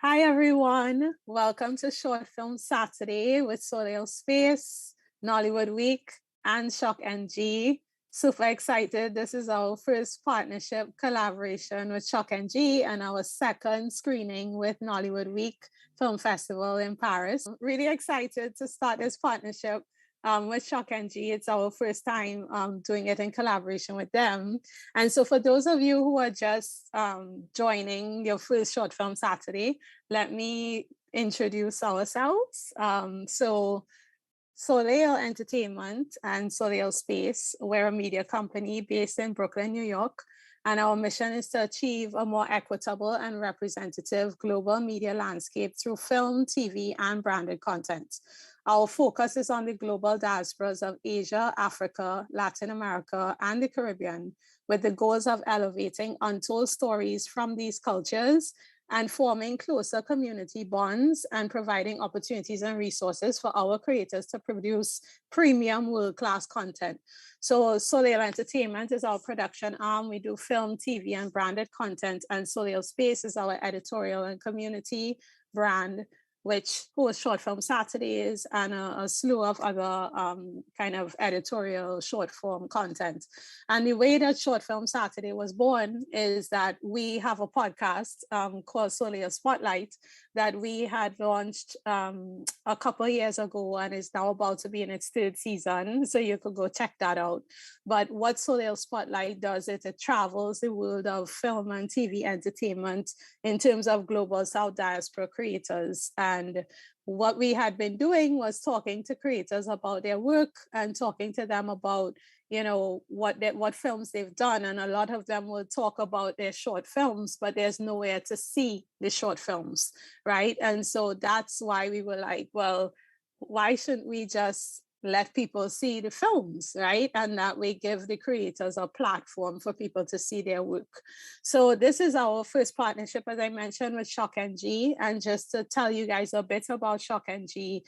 Hi everyone, welcome to Short Film Saturday with Soleil Space, Nollywood Week, and Shock NG. Super excited. This is our first partnership collaboration with Shock NG and our second screening with Nollywood Week Film Festival in Paris. Really excited to start this partnership with Shock NG. It's our first time doing it in collaboration with them. And so for those of you who are just joining your first Short Film Saturday, let me introduce ourselves. So Soleil Entertainment and Soleil Space, we're a media company based in Brooklyn, New York. And our mission is to achieve a more equitable and representative global media landscape through film, TV, and branded content. Our focus is on the global diasporas of Asia, Africa, Latin America, and the Caribbean, with the goals of elevating untold stories from these cultures and forming closer community bonds and providing opportunities and resources for our creators to produce premium world-class content. So Soleil Entertainment is our production arm. We do film, TV, and branded content, and Soleil Space is our editorial and community brand, which hosts Short Film Saturdays and a slew of other kind of editorial short form content. And the way that Short Film Saturday was born is that we have a podcast called Soleil Spotlight that we had launched a couple of years ago and is now about to be in its third season. So you could go check that out. But what Soleil Spotlight does is it travels the world of film and TV entertainment in terms of global South diaspora creators. And what we had been doing was talking to creators about their work and talking to them about, you know, what films they've done. And a lot of them will talk about their short films, but there's nowhere to see the short films, right? And so that's why we were like, well, why shouldn't we just let people see the films, right? And that way give the creators a platform for people to see their work. So this is our first partnership, as I mentioned, with Shock NG. And just to tell you guys a bit about Shock NG,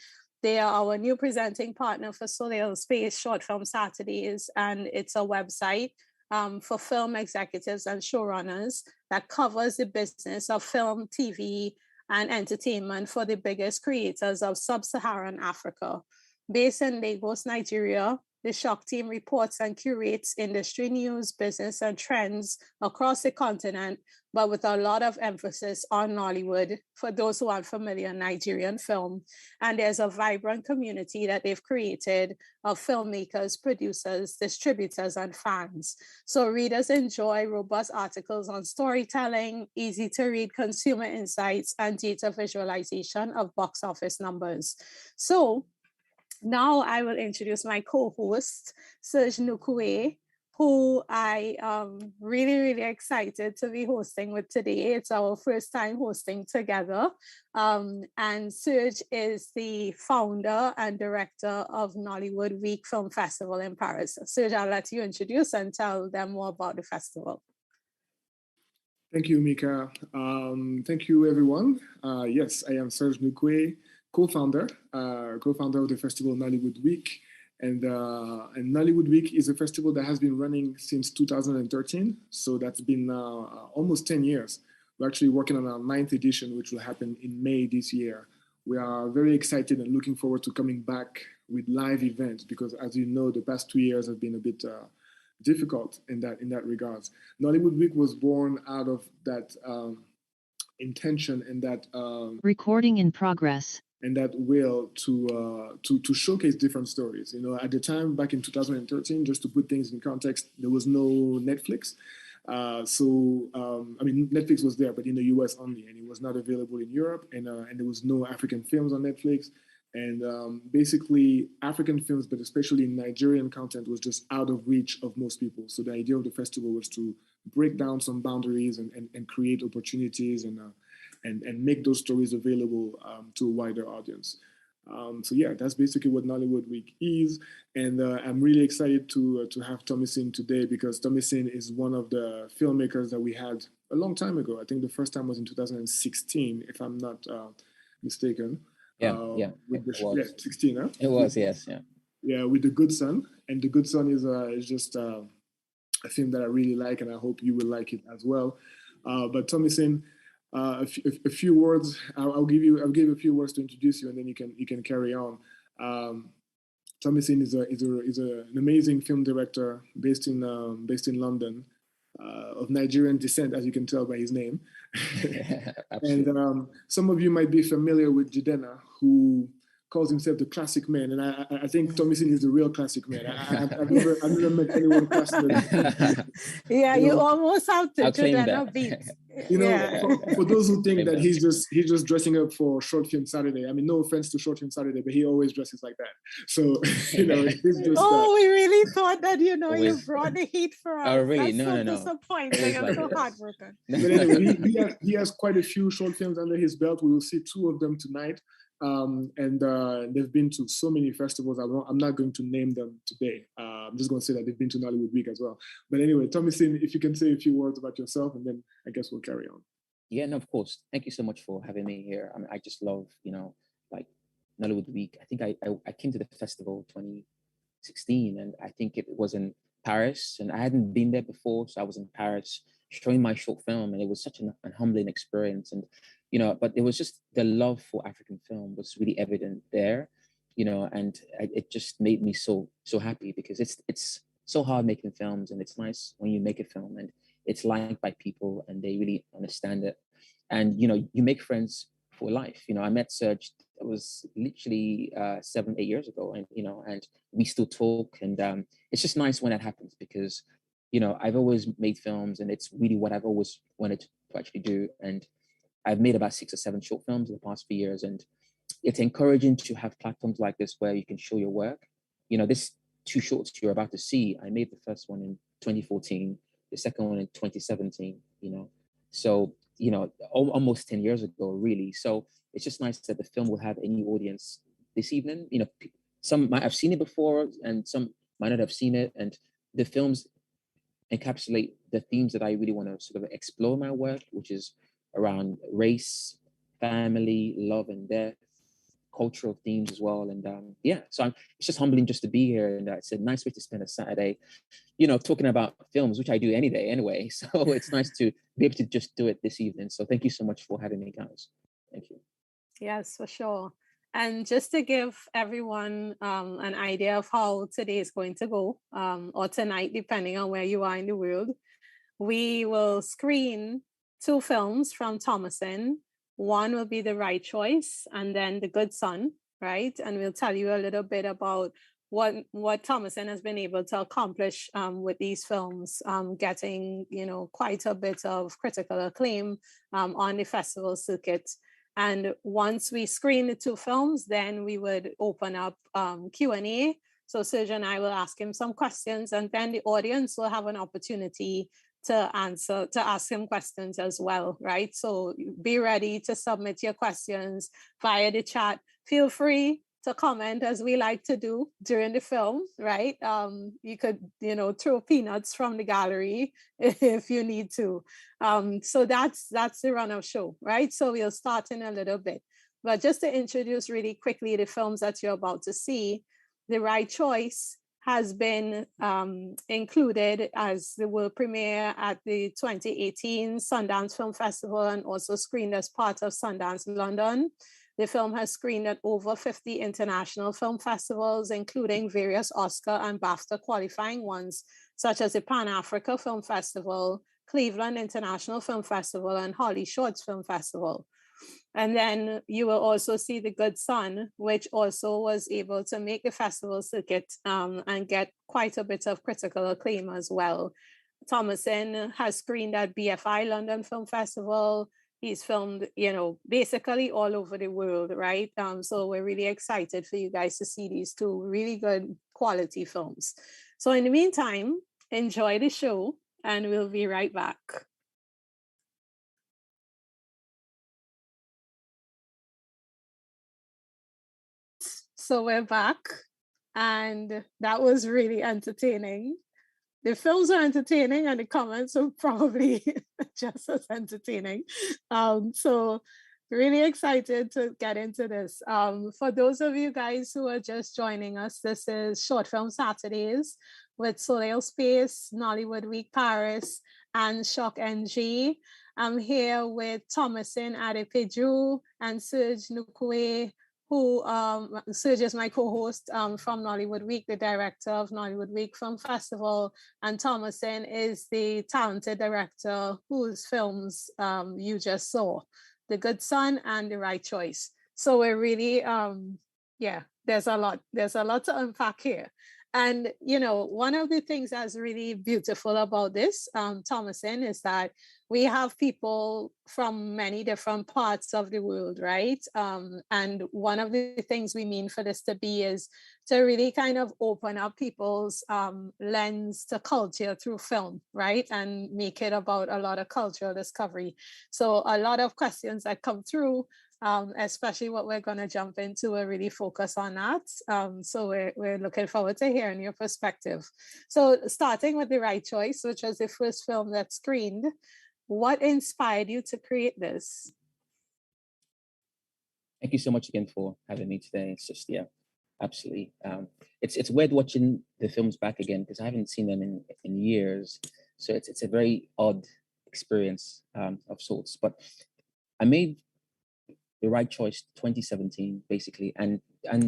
they are our new presenting partner for Soleil Space Short Film Saturdays. And it's a website for film executives and showrunners that covers the business of film, TV, and entertainment for the biggest creators of sub-Saharan Africa. Based in Lagos, Nigeria, the Shock team reports and curates industry news, business, and trends across the continent, but with a lot of emphasis on Nollywood, for those who aren't familiar, Nigerian film. And there's a vibrant community that they've created of filmmakers, producers, distributors, and fans. So readers enjoy robust articles on storytelling, easy to read consumer insights, and data visualization of box office numbers. So now I will introduce my co-host, Serge Nukwe, who I am really, really excited to be hosting with today. It's our first time hosting together. And Serge is the founder and director of Nollywood Week Film Festival in Paris. Serge, I'll let you introduce and tell them more about the festival. Thank you, Mika. Thank you, everyone. Yes, I am Serge Nukwe, co-founder of the festival Nollywood Week. And Nollywood Week is a festival that has been running since 2013. So that's been almost 10 years. We're actually working on our 9th edition, which will happen in May this year. We are very excited and looking forward to coming back with live events because, as you know, the past 2 years have been a bit difficult in that regards. Nollywood Week was born out of that intention and that recording in progress. And that will to showcase different stories. You know, at the time back in 2013, just to put things in context, there was no Netflix. I mean, Netflix was there, but in the US only, and it was not available in Europe, and there was no African films on Netflix. And basically, African films, but especially Nigerian content, was just out of reach of most people. So the idea of the festival was to break down some boundaries and create opportunities and make those stories available to a wider audience. So yeah, that's basically what Nollywood Week is. And I'm really excited to have Tomisin today because Tomisin is one of the filmmakers that we had a long time ago. I think the first time was in 2016, if I'm not mistaken. Yeah, with the, yeah, 16, huh? It was, yes, yeah. Yeah, with The Good Son. And The Good Son is just a film that I really like, and I hope you will like it as well. But Tomisin, a few words. I'll give you a few words to introduce you, and then you can carry on. Tomisin is an amazing film director based in London, of Nigerian descent, as you can tell by his name. And some of you might be familiar with Jidena, who calls himself the classic man, and I think Tomisin is the real classic man. I've never met anyone classic. Yeah, you almost have to Jidena beat. You know, for those who think that he's just dressing up for Short Film Saturday. I mean, no offense to Short Film Saturday, but he always dresses like that. So you know, he's just. We really thought that you brought the heat for us. Oh, really? That's no. Disappointing. I'm so heartbroken. But anyway, he has quite a few short films under his belt. We will see 2 of them tonight. And they've been to so many festivals. I'm not going to name them today. I'm just going to say that they've been to Nollywood Week as well. But anyway, Tomisin, if you can say a few words about yourself, and then I guess we'll carry on. Yeah, no, of course. Thank you so much for having me here. I mean, I just love, like Nollywood Week. I think I came to the festival 2016, and I think it was in Paris, and I hadn't been there before, so I was in Paris showing my short film, and it was such an humbling experience. And but it was just the love for African film was really evident there, and it just made me so happy, because it's so hard making films, and it's nice when you make a film and it's liked by people and they really understand it, and you make friends for life. I met Serge, it was literally 7-8 years ago, and and we still talk, and it's just nice when that happens, because I've always made films, and it's really what I've always wanted to actually do. And I've made about 6 or 7 short films in the past few years, and it's encouraging to have platforms like this where you can show your work. This 2 shorts you're about to see, I made the first one in 2014, the second one in 2017, so, almost 10 years ago, really. So it's just nice that the film will have a new audience this evening. Some might have seen it before, and some might not have seen it. And the films encapsulate the themes that I really want to sort of explore in my work, which is around race, family, love and death, cultural themes as well. And so it's just humbling just to be here, and it's a nice way to spend a Saturday, talking about films, which I do any day anyway. So it's nice to be able to just do it this evening. So thank you so much for having me, guys. Thank you. Yes, for sure. And just to give everyone an idea of how today is going to go, or tonight, depending on where you are in the world, we will screen 2 films from Tomisin. One will be The Right Choice, and then The Good Son, right? And we'll tell you a little bit about what Tomisin has been able to accomplish with these films, getting, quite a bit of critical acclaim on the festival circuit. And once we screen the 2 films, then we would open up Q&A. So Serge and I will ask him some questions, and then the audience will have an opportunity to ask him questions as well, right? So be ready to submit your questions via the chat. Feel free to comment, as we like to do during the film, right? You could, throw peanuts from the gallery if you need to. So that's the run-up show, right? So we'll start in a little bit. But just to introduce really quickly the films that you're about to see, The Right Choice has been included as the world premiere at the 2018 Sundance Film Festival, and also screened as part of Sundance London. The film has screened at over 50 international film festivals, including various Oscar and BAFTA-qualifying ones, such as the Pan-Africa Film Festival, Cleveland International Film Festival, and HollyShorts Film Festival. And then you will also see The Good Son, which also was able to make the festival circuit and get quite a bit of critical acclaim as well. Tomisin has screened at BFI London Film Festival. He's filmed, basically all over the world, right? So we're really excited for you guys to see these 2 really good quality films. So in the meantime, enjoy the show, and we'll be right back. So we're back, and that was really entertaining. The films are entertaining, and the comments are probably just as entertaining. So Really excited to get into this. For those of you guys who are just joining us, this is Short Film Saturdays with Soleil Space, Nollywood Week Paris, and Shock NG. I'm here with Tomisin Adepeju and Serge Nukwe, who Serge is my co-host from Nollywood Week, the director of Nollywood Week Film Festival, and Tomisin is the talented director whose films you just saw, The Good Son and The Right Choice. So we're really, there's a lot to unpack here. And, you know, one of the things that's really beautiful about this, Tomisin, is that we have people from many different parts of the world, right? And one of the things we mean for this to be is to really kind of open up people's lens to culture through film, right? And make it about a lot of cultural discovery. So a lot of questions that come through, especially what we're going to jump into, will really focus on that. So we're looking forward to hearing your perspective. So starting with The Right Choice, which was the first film that screened, what inspired you to create this? Thank you so much again for having me today. It's just, absolutely. It's weird watching the films back again because I haven't seen them in years. So it's a very odd experience of sorts. But I made The Right Choice 2017, basically. And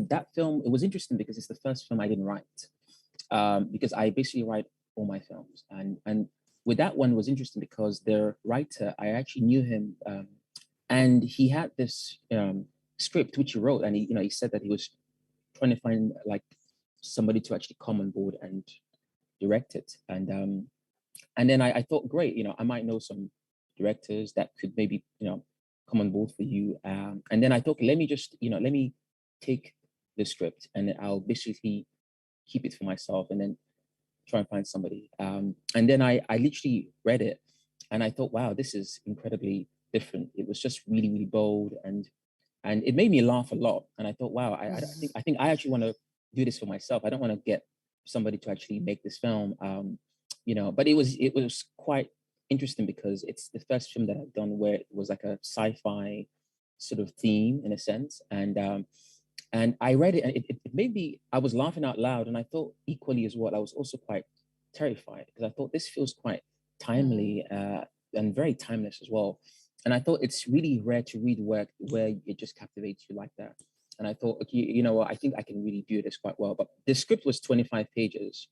that film, it was interesting because it's the first film I didn't write. Because I basically write all my films. And with that one, was interesting because the writer, I actually knew him, and he had this script which he wrote, and he said that he was trying to find like somebody to actually come on board and direct it. And then I thought, great, I might know some directors that could maybe come on board for you. And then I thought, let me take the script and I'll basically keep it for myself and then try and find somebody. And then I literally read it and I thought, wow, this is incredibly different. It was just really, really bold and it made me laugh a lot. And I thought, wow, I think I actually want to do this for myself. I don't want to get somebody to actually make this film. But it was quite interesting because it's the first film that I've done where it was like a sci-fi sort of theme in a sense. And I read it and it made me, I was laughing out loud. And I thought equally as well, I was also quite terrified because I thought this feels quite timely and very timeless as well. And I thought it's really rare to read work where it just captivates you like that. And I thought, okay, you know what, I think I can really do this quite well. But the script was 25 pages.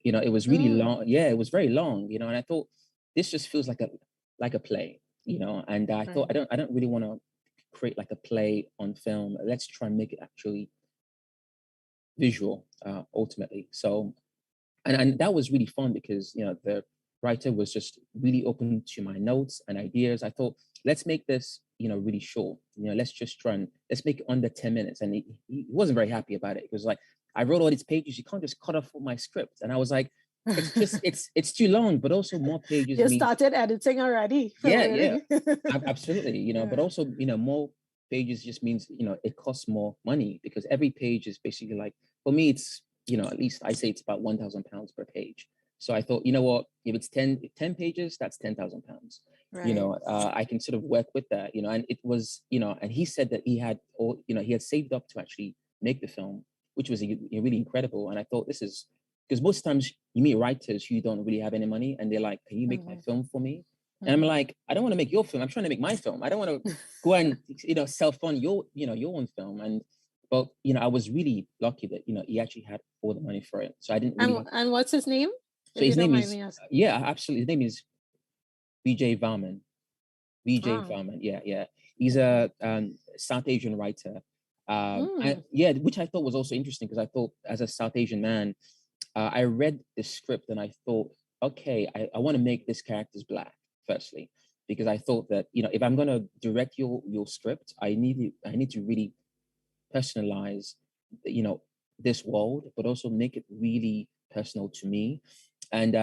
It was really long. Yeah, it was very long, and I thought this just feels like a play, and I thought I don't really want to create like a play on film. Let's try and make it actually visual, ultimately. So, and that was really fun because, the writer was just really open to my notes and ideas. I thought, let's make this, really short. Let's just let's make it under 10 minutes. And he wasn't very happy about it. It was like, I wrote all these pages. You can't just cut off all my script. And I was like, it's too long, but also more pages. You started editing already. Yeah, absolutely. But also, more pages just means, it costs more money because every page is basically like, for me, it's, at least I say it's about £1,000 per page. So I thought, you know what, if it's 10 pages, that's £10,000. Right. I can sort of work with that, and it was, and he said that he had he had saved up to actually make the film, which was really incredible. And I thought this is, because most times you meet writers who don't really have any money and they're like, can you make my film for me? And I'm like, I don't want to make your film. I'm trying to make my film. I don't want to go and, self-fund your own film. But, I was really lucky that, he actually had all the money for it. So I didn't really And what's his name? So his name is, absolutely. His name is Vijay Varman. Varman, yeah. He's a South Asian writer. Which I thought was also interesting because I thought as a South Asian man, I read the script and I thought, okay, I want to make this character's Black, firstly, because I thought that, if I'm going to direct your script, I need to really personalize, this world, but also make it really personal to me. And,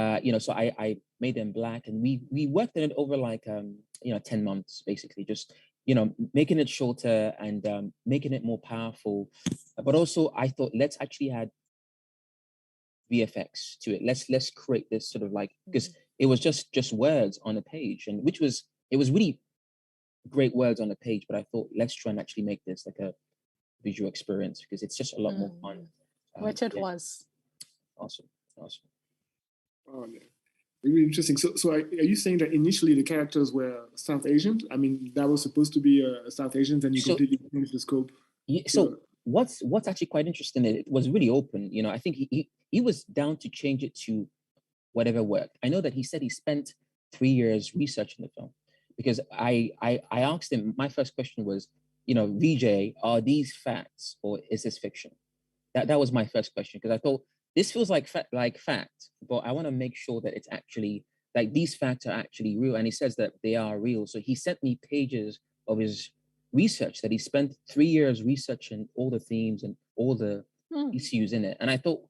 so I made them Black and we worked on it over like, 10 months, basically, just, making it shorter and making it more powerful. But also I thought, let's actually add VFX to it. Let's create this sort of like, because it was just words on a page, and it was really great words on the page, but I thought, let's try and actually make this like a visual experience because it's just a lot more fun. Which it was. Awesome. Oh, yeah. Really interesting. So are you saying that initially the characters were South Asian? I mean, that was supposed to be a South Asian, and you completely changed the scope. Yeah, so what's actually quite interesting, it was really open. You know, I think he was down to change it to whatever worked. I know that he said he spent 3 years researching the film because I asked him, my first question was, you know, VJ, are these facts or is this fiction? That was my first question, because I thought this feels like fact, but I want to make sure that it's actually like these facts are actually real. And he says that they are real. So he sent me pages of his research that he spent 3 years researching all the themes and all the issues in it. And I thought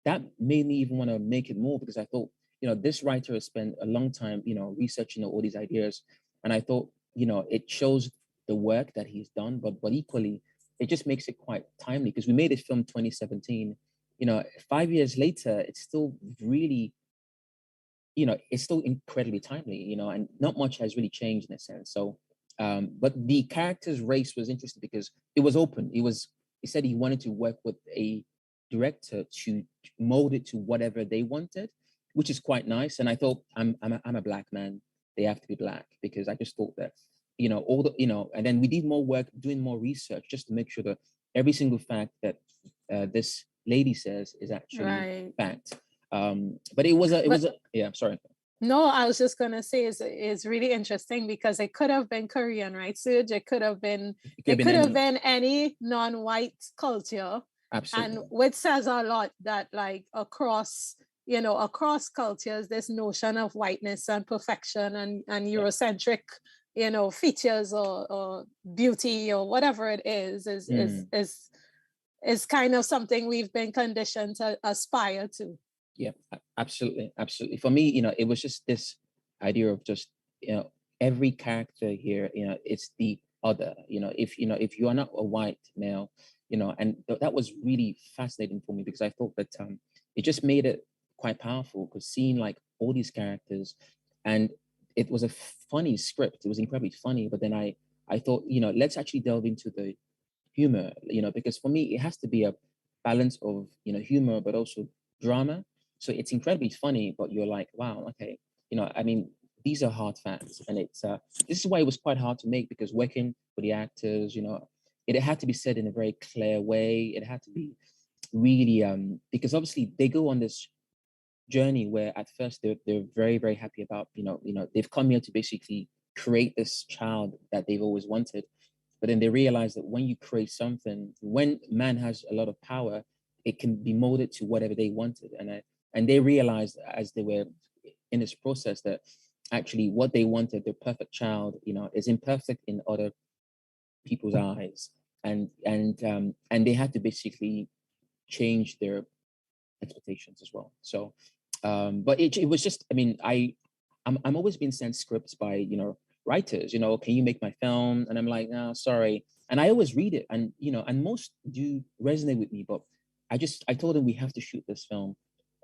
that made me even want to make it more, because I thought, you know, this writer has spent a long time, you know, researching all these ideas. And I thought, you know, it shows the work that he's done, but equally, it just makes it quite timely, because we made this film 2017. You know, 5 years later, it's still really, you know, it's still incredibly timely, you know, and not much has really changed in a sense. So, but the character's race was interesting because it was open. He said he wanted to work with a director to mold it to whatever they wanted, which is quite nice. And I thought, I'm a black man, they have to be black, because I just thought that, you know, all the, you know, and then we did more work, doing more research just to make sure that every single fact that this lady says is actually fact. But it was a yeah, sorry. No, I was just gonna say is really interesting because it could have been Korean, right, Serge? It could have been any non-white culture. Absolutely. And which says a lot that like across cultures, this notion of whiteness and perfection and Eurocentric, you know, features or beauty or whatever it is kind of something we've been conditioned to aspire to. Yeah, absolutely. For me, you know, it was just this idea of just, you know, every character here, you know, it's the other, you know, if you are not a white male, you know, and that was really fascinating for me, because I thought that it just made it quite powerful, because seeing like all these characters, and it was a funny script. It was incredibly funny, but then I thought, you know, let's actually delve into the humor, you know, because for me, it has to be a balance of, you know, humor, but also drama. So it's incredibly funny, but you're like, wow, okay, you know, I mean, these are hard facts, and it's this is why it was quite hard to make, because working with the actors, you know, it had to be said in a very clear way. It had to be really because obviously they go on this journey where at first they're very, very happy about, you know, they've come here to basically create this child that they've always wanted. But then they realize that when you create something, when man has a lot of power, it can be molded to whatever they wanted. And they realized as they were in this process that actually what they wanted, their perfect child, you know, is imperfect in other people's eyes. And they had to basically change their expectations as well. So, but it was just, I mean, I'm always being sent scripts by, you know, writers, you know, can you make my film? And I'm like, no, sorry. And I always read it, and, you know, and most do resonate with me, but I told him we have to shoot this film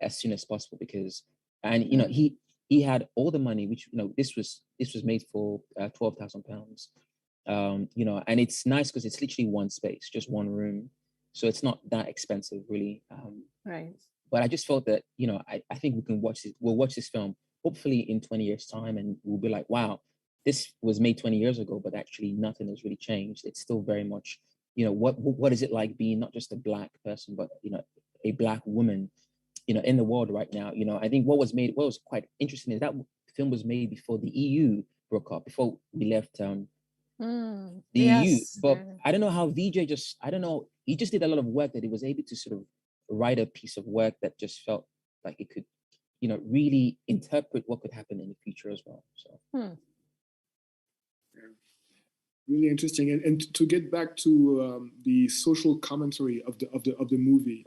as soon as possible, because, and, you know, he had all the money, which, you know, this was made for £12,000. You know, and it's nice because it's literally one space, just one room. So it's not that expensive, really. Right. But I just felt that, you know, I think we'll watch this film hopefully in 20 years time, and we'll be like, wow, this was made 20 years ago, but actually nothing has really changed. It's still very much, you know, what is it like being not just a black person, but, you know, a black woman, you know, in the world right now. You know, I think what was quite interesting is that film was made before the EU broke up, before we left the EU. But I don't know how VJ he just did a lot of work that he was able to sort of write a piece of work that just felt like it could, you know, really interpret what could happen in the future as well. So really interesting. And to get back to the social commentary of the movie,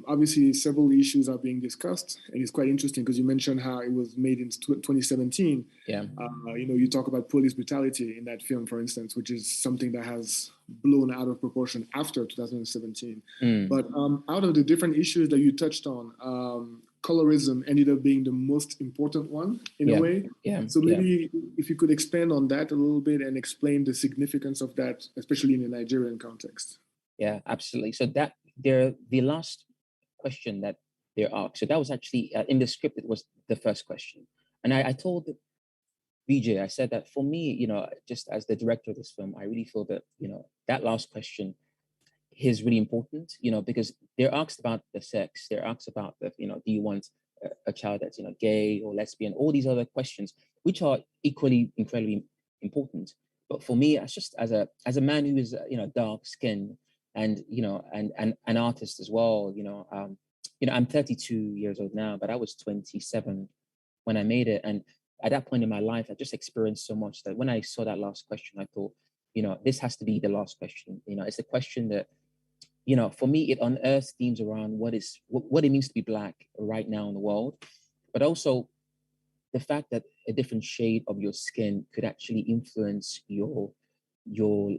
obviously several issues are being discussed, and it's quite interesting because you mentioned how it was made in 2017. Yeah. You know, you talk about police brutality in that film, for instance, which is something that has blown out of proportion after 2017. But out of the different issues that you touched on, colorism ended up being the most important one in a way. So maybe if you could expand on that a little bit and explain the significance of that, especially in a Nigerian context. Yeah, absolutely. So that the last question that they're asked, so that was actually in the script, it was the first question. And I told VJ, I said that for me, you know, just as the director of this film, I really feel that, you know, that last question is really important, you know, because they're asked about the sex, they're asked about the, you know, do you want a child that's, you know, gay or lesbian, all these other questions, which are equally incredibly important. But for me, as just as a man who is, you know, dark skinned and, you know, and an artist as well, you know, I'm 32 years old now, but I was 27 when I made it. And at that point in my life, I just experienced so much that when I saw that last question, I thought, you know, this has to be the last question. You know, it's a question that, you know, for me, it unearths themes around what it means to be Black right now in the world, but also the fact that a different shade of your skin could actually influence your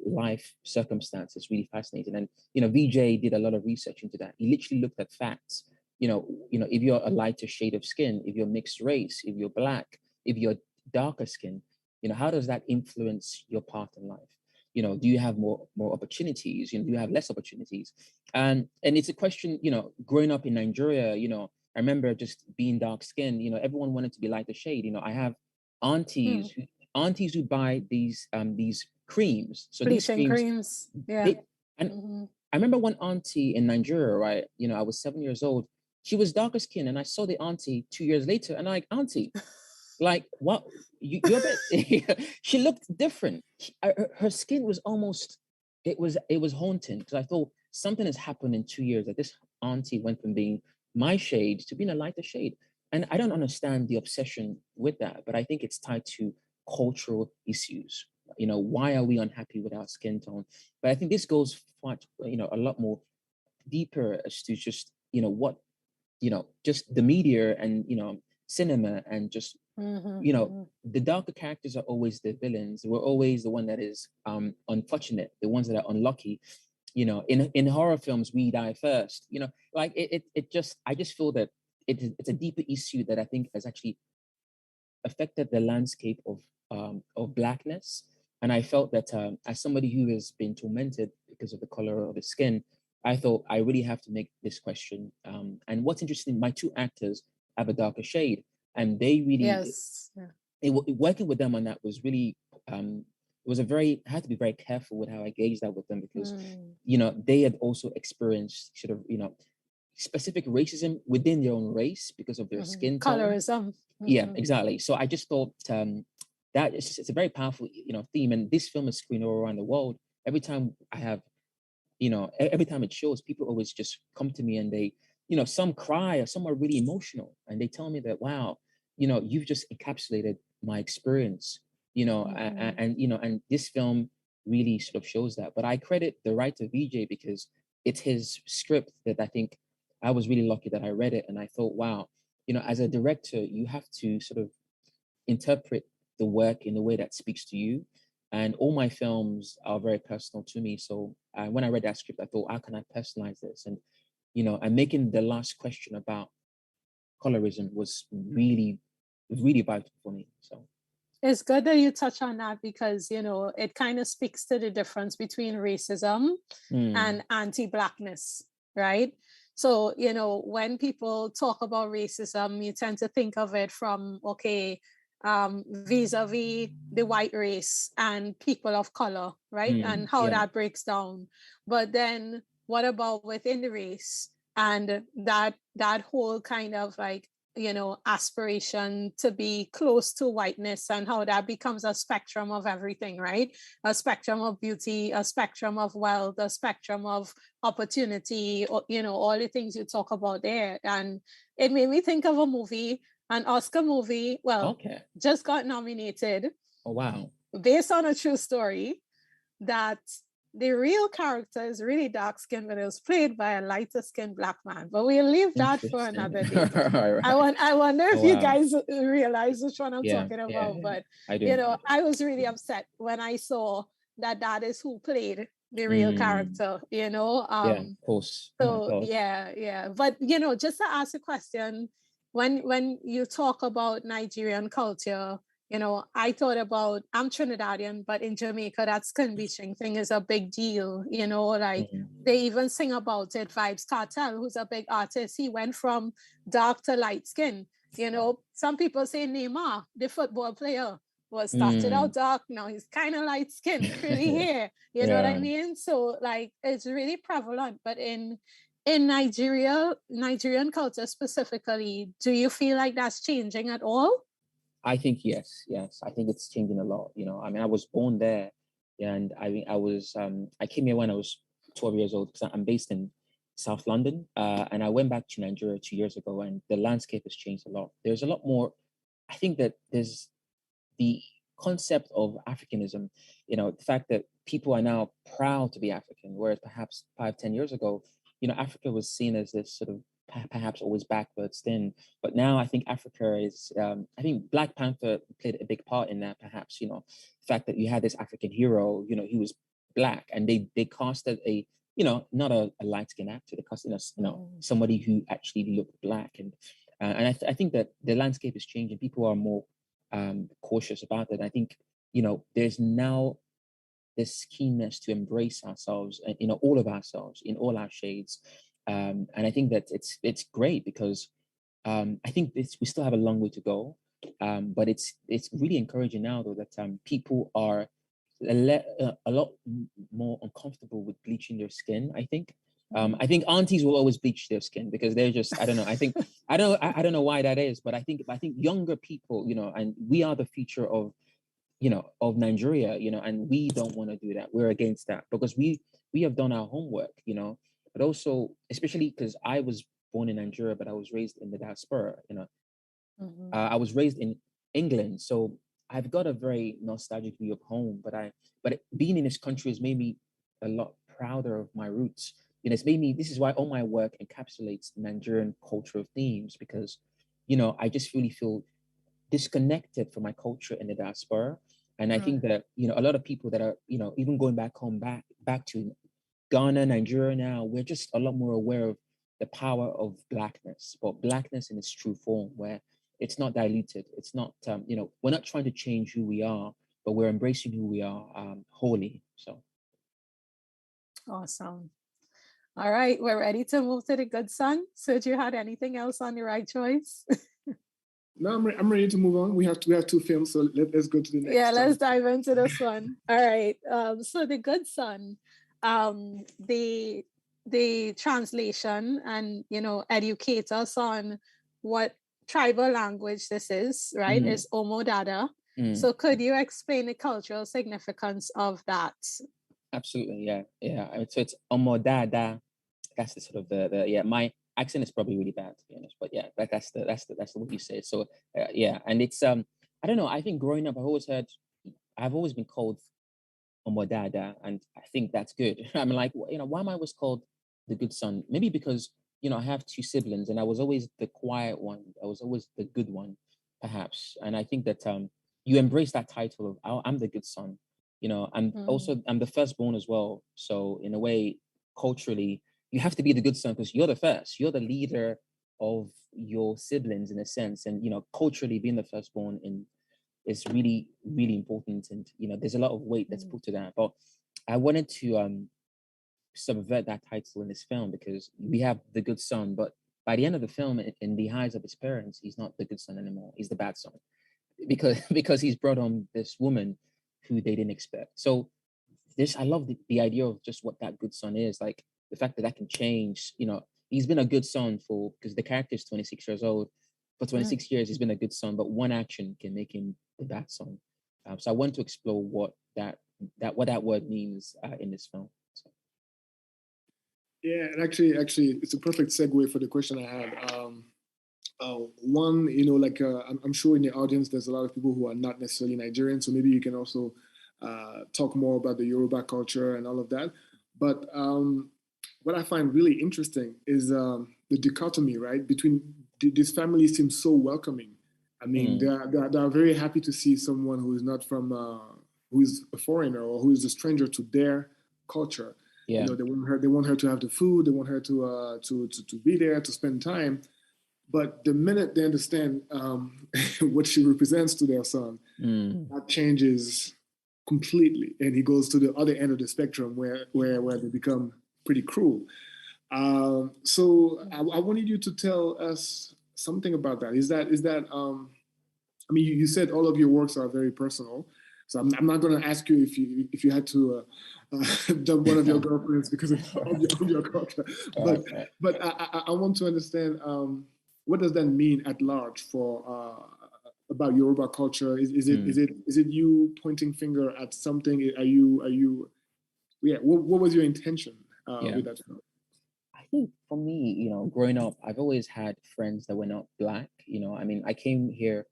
life circumstances. Really fascinating. And, you know, VJ did a lot of research into that. He literally looked at facts. You know, if you're a lighter shade of skin, if you're mixed race, if you're Black, if you're darker skin, you know, how does that influence your path in life? You know, do you have more opportunities? You know, do you have less opportunities? And it's a question, you know, growing up in Nigeria, you know, I remember just being dark skinned, you know, everyone wanted to be lighter shade. You know, I have aunties who buy these creams. So bleaching these creams. Yeah. I remember one auntie in Nigeria, right? You know, I was 7 years old. She was darker skinned, and I saw the auntie 2 years later, and I'm like, auntie, like, what? You're a bit. She looked different. Her skin was almost. It was haunting because I thought something has happened in 2 years that this auntie went from being my shade to being a lighter shade, and I don't understand the obsession with that. But I think it's tied to cultural issues. You know, why are we unhappy with our skin tone? But I think this goes far, you know, a lot more deeper as to just, you know, what, you know, just the media and, you know, cinema and just, you know, the darker characters are always the villains. We're always the one that is unfortunate, the ones that are unlucky. You know, in horror films, we die first. You know, like it just, I just feel that it's a deeper issue that I think has actually affected the landscape of Blackness. And I felt that as somebody who has been tormented because of the color of his skin, I thought I really have to make this question. And what's interesting, my two actors have a darker shade, and they really, working with them on that was really, it was I had to be very careful with how I gauged that with them because, you know, they had also experienced sort of, you know, specific racism within their own race because of their skin tone. Colorism. Yeah, exactly. So I just thought that it's a very powerful, you know, theme, and this film is screened all around the world. Every time I have, you know, every time it shows, people always just come to me and they, you know, some cry or some are really emotional, and they tell me that, wow, you know, you've just encapsulated my experience, you know, and you know, and this film really sort of shows that. But I credit the writer VJ because it's his script that I think I was really lucky that I read it, and I thought, wow, you know, as a director, you have to sort of interpret the work in a way that speaks to you. And all my films are very personal to me. So when I read that script, I thought, how can I personalize this? And, you know, and making the last question about colorism was really vital for me. So it's good that you touch on that because, you know, it kind of speaks to the difference between racism and anti-Blackness, right? So, you know, when people talk about racism, you tend to think of it from, okay, vis-a-vis the white race and people of color, right? And how that breaks down. But then what about within the race and that whole kind of like, you know, aspiration to be close to whiteness and how that becomes a spectrum of everything, right? A spectrum of beauty, a spectrum of wealth, a spectrum of opportunity, or, you know, all the things you talk about there. And it made me think of a movie, an Oscar movie, just got nominated. Oh, wow. Based on a true story that the real character is really dark skinned, but it was played by a lighter skinned Black man. But we'll leave that for another day. Right. I wonder if you guys realize which one I'm talking about. But, I do. you know, I was really upset when I saw that is who played the real character, you know? Yeah, of course. So, yeah. But, you know, just to ask a question, when you talk about Nigerian culture, I thought about, I'm Trinidadian, but in Jamaica, that skin bleaching thing is a big deal. Like they even sing about it. Vibes Cartel, who's a big artist, he went from dark to light skin. Some people say Neymar, the football player, was started out dark. Now he's kind of light skin, curly hair. You know what I mean? So like it's really prevalent. But in Nigeria, Nigerian culture specifically, do you feel like that's changing at all? I think yes. I think it's changing a lot. I mean, I was born there, and I came here when I was 12 years old because I'm based in South London, and I went back to Nigeria 2 years ago, and the landscape has changed a lot. There's a lot more. I think that there's the concept of Africanism, the fact that people are now proud to be African, whereas perhaps 5-10 years ago, Africa was seen as this sort of perhaps always backwards thing. But now I think Africa is, I think Black Panther played a big part in that, perhaps, the fact that you had this African hero, he was Black, and they casted a, not a light-skinned actor, they casted, somebody who actually looked Black. And I think that the landscape is changing. People are more cautious about it. I think, there's now this keenness to embrace ourselves, all of ourselves in all our shades. And I think that it's great because I think we still have a long way to go, but it's really encouraging now though that people are a lot more uncomfortable with bleaching their skin. I think aunties will always bleach their skin because they're just, I don't know. I think I don't know why that is, but I think younger people, and we are the future of Nigeria, and we don't want to do that. We're against that because we have done our homework, but also, especially because I was born in Nigeria, but I was raised in the diaspora, I was raised in England. So I've got a very nostalgic view of home, but being in this country has made me a lot prouder of my roots. It's made me, this is why all my work encapsulates Nigerian cultural themes, because, I just really feel disconnected from my culture in the diaspora. And I think that, a lot of people that are, even going back home, back to Ghana, Nigeria now, we're just a lot more aware of the power of Blackness, but Blackness in its true form, where it's not diluted. It's not, we're not trying to change who we are, but we're embracing who we are wholly. So. Awesome. All right, we're ready to move to the good son. So do you have anything else on the right choice? No, I'm ready to move on. We have two films, so let's go to the next. Yeah, let's dive into this one. All right. So the good son, the translation and educate us on what tribal language this is, right? It's Omodada. So could you explain the cultural significance of that? Absolutely, yeah. So it's Omodada. That's the sort of the my accent is probably really bad, to be honest, but yeah, that's the way you say it. So yeah, and it's I don't know. I think growing up, I've always been called Omodada, and I think that's good. I'm like, why am I always called the good son? Maybe because I have two siblings, and I was always the quiet one. I was always the good one, perhaps. And I think that you embrace that title of I'm the good son. I'm the firstborn as well. So in a way, culturally, you have to be the good son because you're the first. You're the leader of your siblings in a sense, and culturally, being the firstborn is really, really important. And there's a lot of weight that's put to that. But I wanted to subvert that title in this film because we have the good son, but by the end of the film, in the eyes of his parents, he's not the good son anymore. He's the bad son because he's brought on this woman who they didn't expect. So I love the idea of just what that good son is, like the fact that can change. He's been a good son because the character is 26 years old. For 26 years, he's been a good son, but one action can make him the bad son. So I want to explore what that word means in this film. So. Yeah, and actually, it's a perfect segue for the question I had. One, I'm sure in the audience, there's a lot of people who are not necessarily Nigerian, so maybe you can also talk more about the Yoruba culture and all of that. But what I find really interesting is the dichotomy, right? Between these families seem so welcoming. I mean, they're very happy to see someone who is not from, who is a foreigner or who is a stranger to their culture. Yeah. They want her to have the food. They want her to be there to spend time. But the minute they understand what she represents to their son, that changes completely, and he goes to the other end of the spectrum where they become pretty cruel. So I wanted you to tell us something about that. Is that I mean, you said all of your works are very personal, so I'm not going to ask you if you had to dump one of your girlfriends because of your culture, but I want to understand what does that mean at large for about Yoruba culture? Is it you pointing finger at something? Are you yeah? What was your intention with that film? I think for me, growing up, I've always had friends that were not Black. I mean, I came here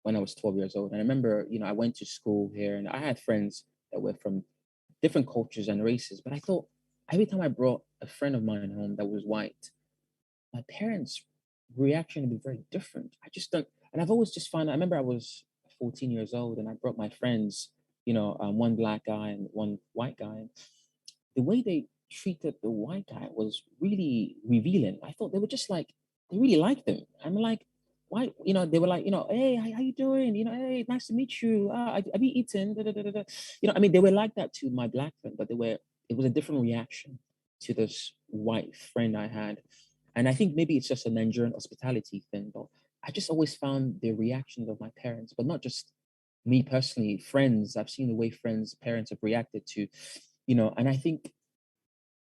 when I was 12 years old. And I remember, I went to school here and I had friends that were from different cultures and races. But I thought every time I brought a friend of mine home that was white, my parents' reaction would be very different. I just don't, and I've always just found, I remember I was 14 years old and I brought my friends, one Black guy and one white guy. And the way they treated the white guy was really revealing. I thought they were just like, they really liked him. I'm like, why? They were like, hey, how you doing? Hey, nice to meet you. Have you eaten? Da, da, da, da, da. I mean, they were like that to my Black friend, but it was a different reaction to this white friend I had. And I think maybe it's just a Nigerian hospitality thing, but I just always found the reactions of my parents, but not just me personally, friends. I've seen the way parents have reacted to, and I think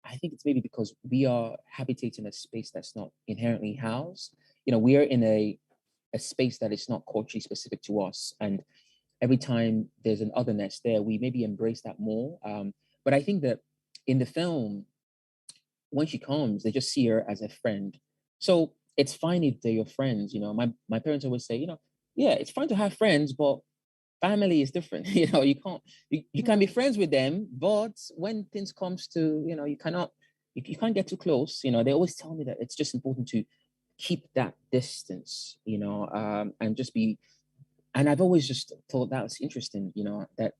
it's maybe because we are habitating a space that's not inherently housed. We are in a space that is not culturally specific to us. And every time there's an otherness there, we maybe embrace that more. But I think that in the film, when she comes, they just see her as a friend. So it's fine if they're your friends. My parents always say, yeah, it's fine to have friends, but family is different. You can be friends with them, but when things comes to, you can't get too close. They always tell me that it's just important to keep that distance, and just be, and I've always just thought that was interesting, that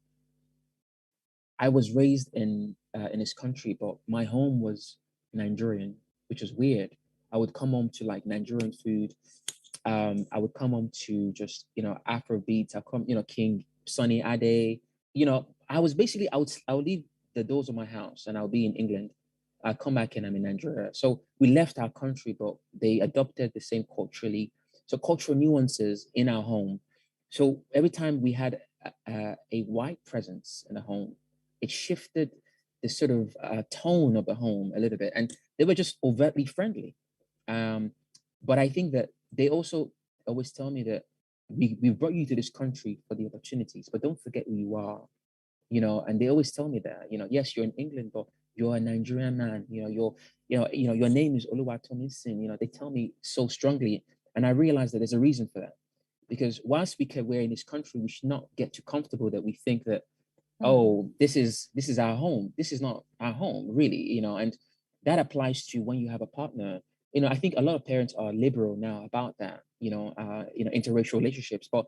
I was raised in this country, but my home was Nigerian, which was weird. I would come home to like Nigerian food. I would come home to just, Afro beats. I come, King Sunny Ade. I was basically, I would leave the doors of my house and I'll be in England. I come back and I'm in Nigeria. So we left our country, but they adopted the same culturally. So cultural nuances in our home. So every time we had a white presence in the home, it shifted the sort of tone of the home a little bit. And they were just overtly friendly. But I think that they also always tell me that we brought you to this country for the opportunities, but don't forget who you are, and they always tell me that, yes, you're in England, but you're a Nigerian man, your name is Tomisin, they tell me so strongly. And I realize that there's a reason for that, because whilst we're in this country, we should not get too comfortable that we think that, oh, this is our home. This is not our home, really, and that applies to when you have a partner. I think a lot of parents are liberal now about that, interracial relationships. But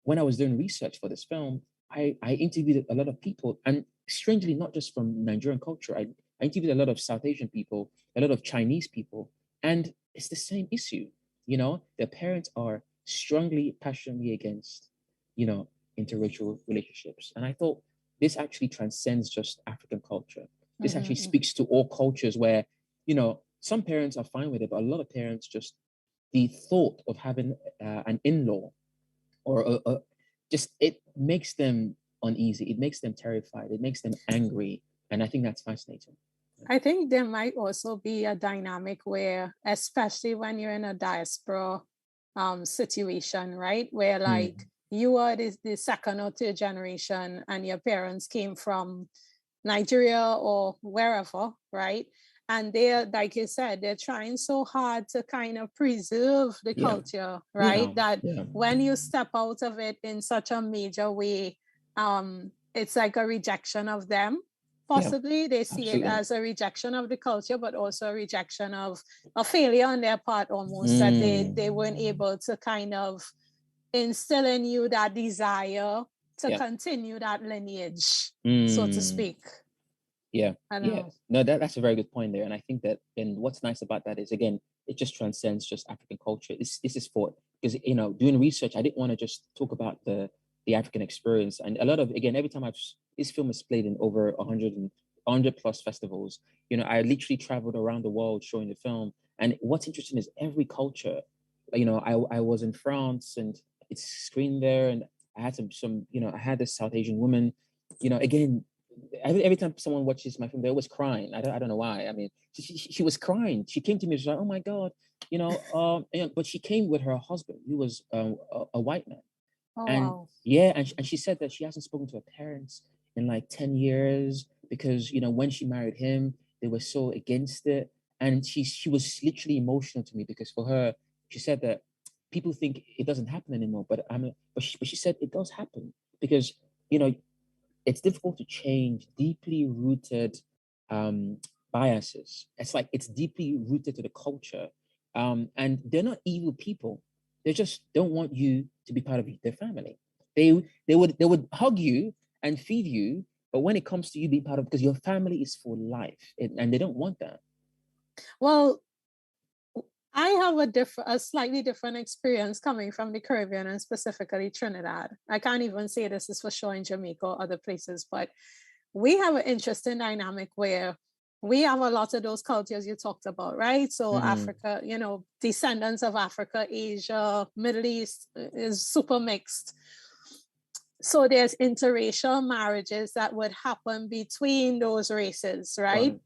when I was doing research for this film, I interviewed a lot of people, and strangely, not just from Nigerian culture. I interviewed a lot of South Asian people, a lot of Chinese people, and it's the same issue. Their parents are strongly, passionately against, interracial relationships. And I thought this actually transcends just African culture. This actually speaks to all cultures where, some parents are fine with it, but a lot of parents just, the thought of having an in-law or just, it makes them uneasy. It makes them terrified. It makes them angry. And I think that's fascinating. I think there might also be a dynamic where, especially when you're in a diaspora situation, right? Where like you are the second or third generation and your parents came from Nigeria or wherever, right? And they're, like you said, they're trying so hard to kind of preserve the culture, right? That when you step out of it in such a major way, it's like a rejection of them. Possibly they see it as a rejection of the culture, but also a rejection of a failure on their part almost, that they weren't able to kind of instill in you that desire to continue that lineage, so to speak. No, that's a very good point there. And I think that, and what's nice about that is, again, it just transcends just African culture. This is for, because, you know, doing research, I didn't want to just talk about the African experience. And a lot of, again, every time this film is played in over 100 plus festivals, you know, I literally traveled around the world showing the film. And what's interesting is every culture, you know, I was in France and it's screened there, and I had some, you know, I had this South Asian woman, you know, again, every time someone watches my film, they're always crying. I don't know why. I mean, she was crying. She came to me, she was like, oh my God, you know, but she came with her husband, who was a white man. Oh, And wow. yeah, and she said that she hasn't spoken to her parents in like 10 years because, you know, when she married him, they were so against it. And she was literally emotional to me because for her, she said that people think it doesn't happen anymore, but she said it does happen because, you know, it's difficult to change deeply rooted biases. It's like it's deeply rooted to the culture, and they're not evil people. They just don't want you to be part of their family. They would hug you and feed you, but when it comes to you being part of, because your family is for life, and they don't want that. Well, I have a slightly different experience coming from the Caribbean and specifically Trinidad. I can't even say this is for sure in Jamaica or other places, but we have an interesting dynamic where we have a lot of those cultures you talked about, right? So Africa, you know, descendants of Africa, Asia, Middle East is super mixed. So there's interracial marriages that would happen between those races, right?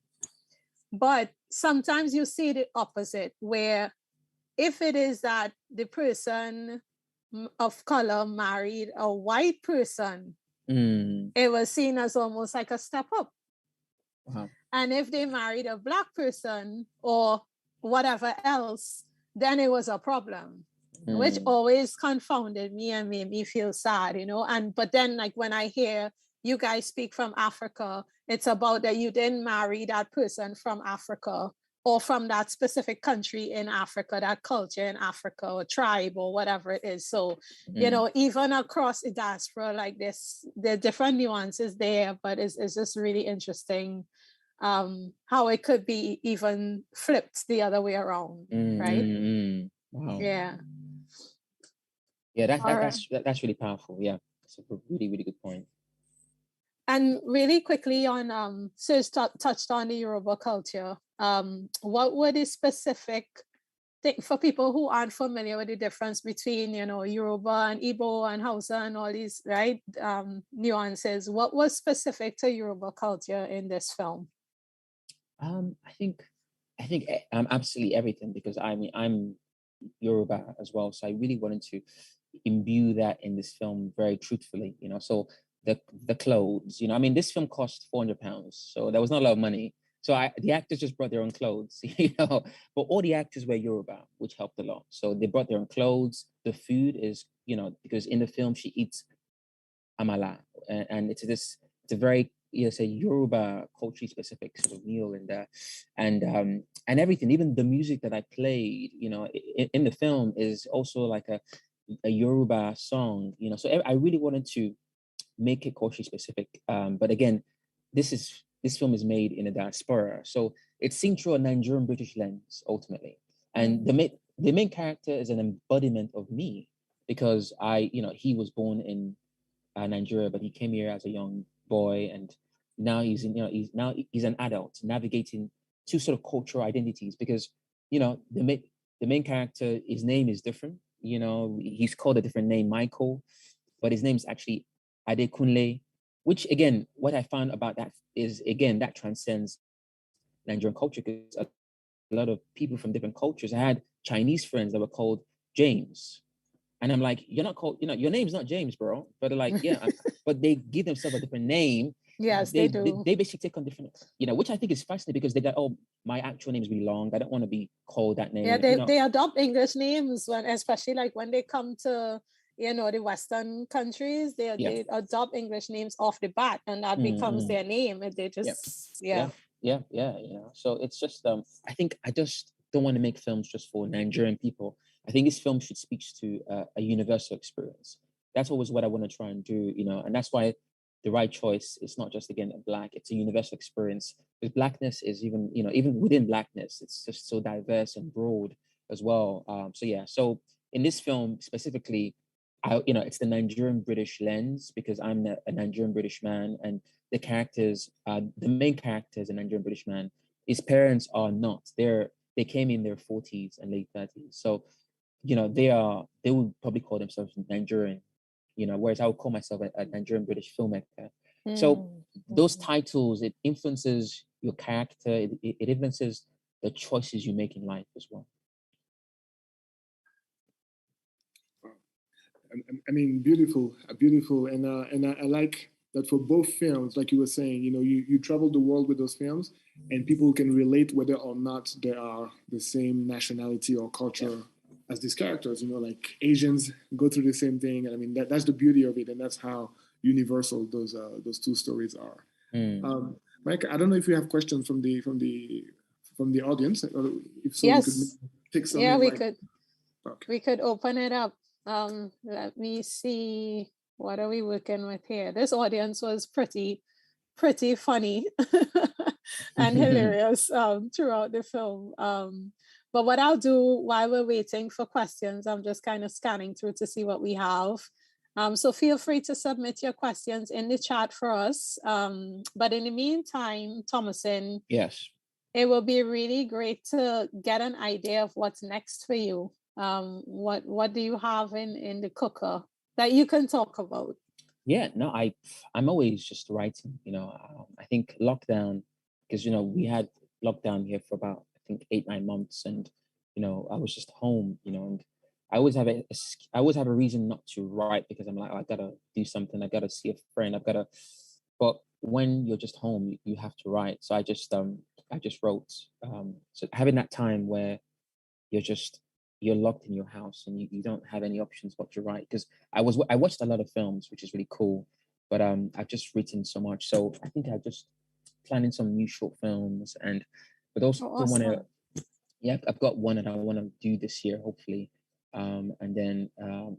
But sometimes you see the opposite, where if it is that the person of color married a white person, it was seen as almost like a step up. Wow. And if they married a Black person or whatever else, then it was a problem, which always confounded me and made me feel sad, you know. But then, like, when I hear you guys speak from Africa, it's about that you didn't marry that person from Africa or from that specific country in Africa, that culture in Africa or tribe or whatever it is. So, you know, even across the diaspora like this, there are different nuances there, but it's just really interesting how it could be even flipped the other way around, right? Wow. Yeah. Yeah, that's really powerful. Yeah, it's a really, really good point. And really quickly on, Serge touched on the Yoruba culture. What were the specific thing for people who aren't familiar with the difference between, you know, Yoruba and Igbo and Hausa and all these, right, nuances? What was specific to Yoruba culture in this film? I think absolutely everything, because I mean, I'm Yoruba as well, so I really wanted to imbue that in this film very truthfully, you know. So the clothes, you know, I mean, this film cost £400, so there was not a lot of money. So the actors just brought their own clothes, you know, but all the actors were Yoruba, which helped a lot. So they brought their own clothes. The food is, you know, because in the film she eats amala, and it's a very, you know, say Yoruba culturally specific sort of meal, and everything, even the music that I played, you know, in the film is also like a Yoruba song, you know. So I really wanted to make it culturally specific. But again, this film is made in a diaspora, so it's seen through a Nigerian-British lens ultimately. And the main character is an embodiment of me, because you know, he was born in Nigeria, but he came here as a young boy, and now he's an adult navigating two sort of cultural identities. Because, you know, the main character, his name is different. You know, he's called a different name, Michael, but his name is actually Adekunle, which, again, what I found about that is, again, that transcends Nigerian culture, because a lot of people from different cultures. I had Chinese friends that were called James. And I'm like, you're not called, you know, your name's not James, bro. But they're like, yeah, but they give themselves a different name. Yes, they do. They basically take on different, you know, which I think is fascinating, because they got, oh, my actual name is really long. I don't want to be called that name. Yeah, you know? they adopt English names especially like when they come to, you know, the Western countries, they adopt English names off the bat, and that becomes their name. And they just, you know. So it's just, I think I just don't want to make films just for Nigerian people. I think this film should speak to a universal experience. That's always what I want to try and do, you know, and that's why the right choice. It's not just, again, a Black, it's a universal experience. Because Blackness is even, you know, even within Blackness, it's just so diverse and broad as well. So in this film specifically, it's the Nigerian-British lens, because I'm a Nigerian-British man, and the characters, the main character is a Nigerian-British man. His parents are not. They came in their 40s and late 30s. So, you know, they would probably call themselves Nigerian, you know, whereas I would call myself a Nigerian-British filmmaker. So those titles, it influences your character, it influences the choices you make in life as well. I mean, beautiful, and I like that for both films, like you were saying, you know, you travel the world with those films, and people can relate whether or not they are the same nationality or culture as these characters. You know, like Asians go through the same thing. I mean, that's the beauty of it, and that's how universal those two stories are. Mike, I don't know if you have questions from the audience. Or if so, yes. we could take some. Yeah, we like, could. Okay. We could open it up. Let me see. What are we working with here? This audience was pretty funny and hilarious throughout the film. But what I'll do while we're waiting for questions, I'm just kind of scanning through to see what we have. So feel free to submit your questions in the chat for us. But in the meantime, Tomisin, yes, it will be really great to get an idea of what's next for you. What do you have in the cooker that you can talk about? Yeah, no, I'm always just writing, you know. I think lockdown, because, you know, we had lockdown here for about, I think, 8-9 months, and, you know, I was just home, you know, and I always have a reason not to write, because I'm like, oh, I gotta do something, I gotta see a friend, but when you're just home, you have to write. So I just wrote. So having that time where you're locked in your house and you don't have any options but to write, because I watched a lot of films, which is really cool, but I've just written so much. So I think I'm just planning some new short films, but also awesome. I've got one that I want to do this year, hopefully, and then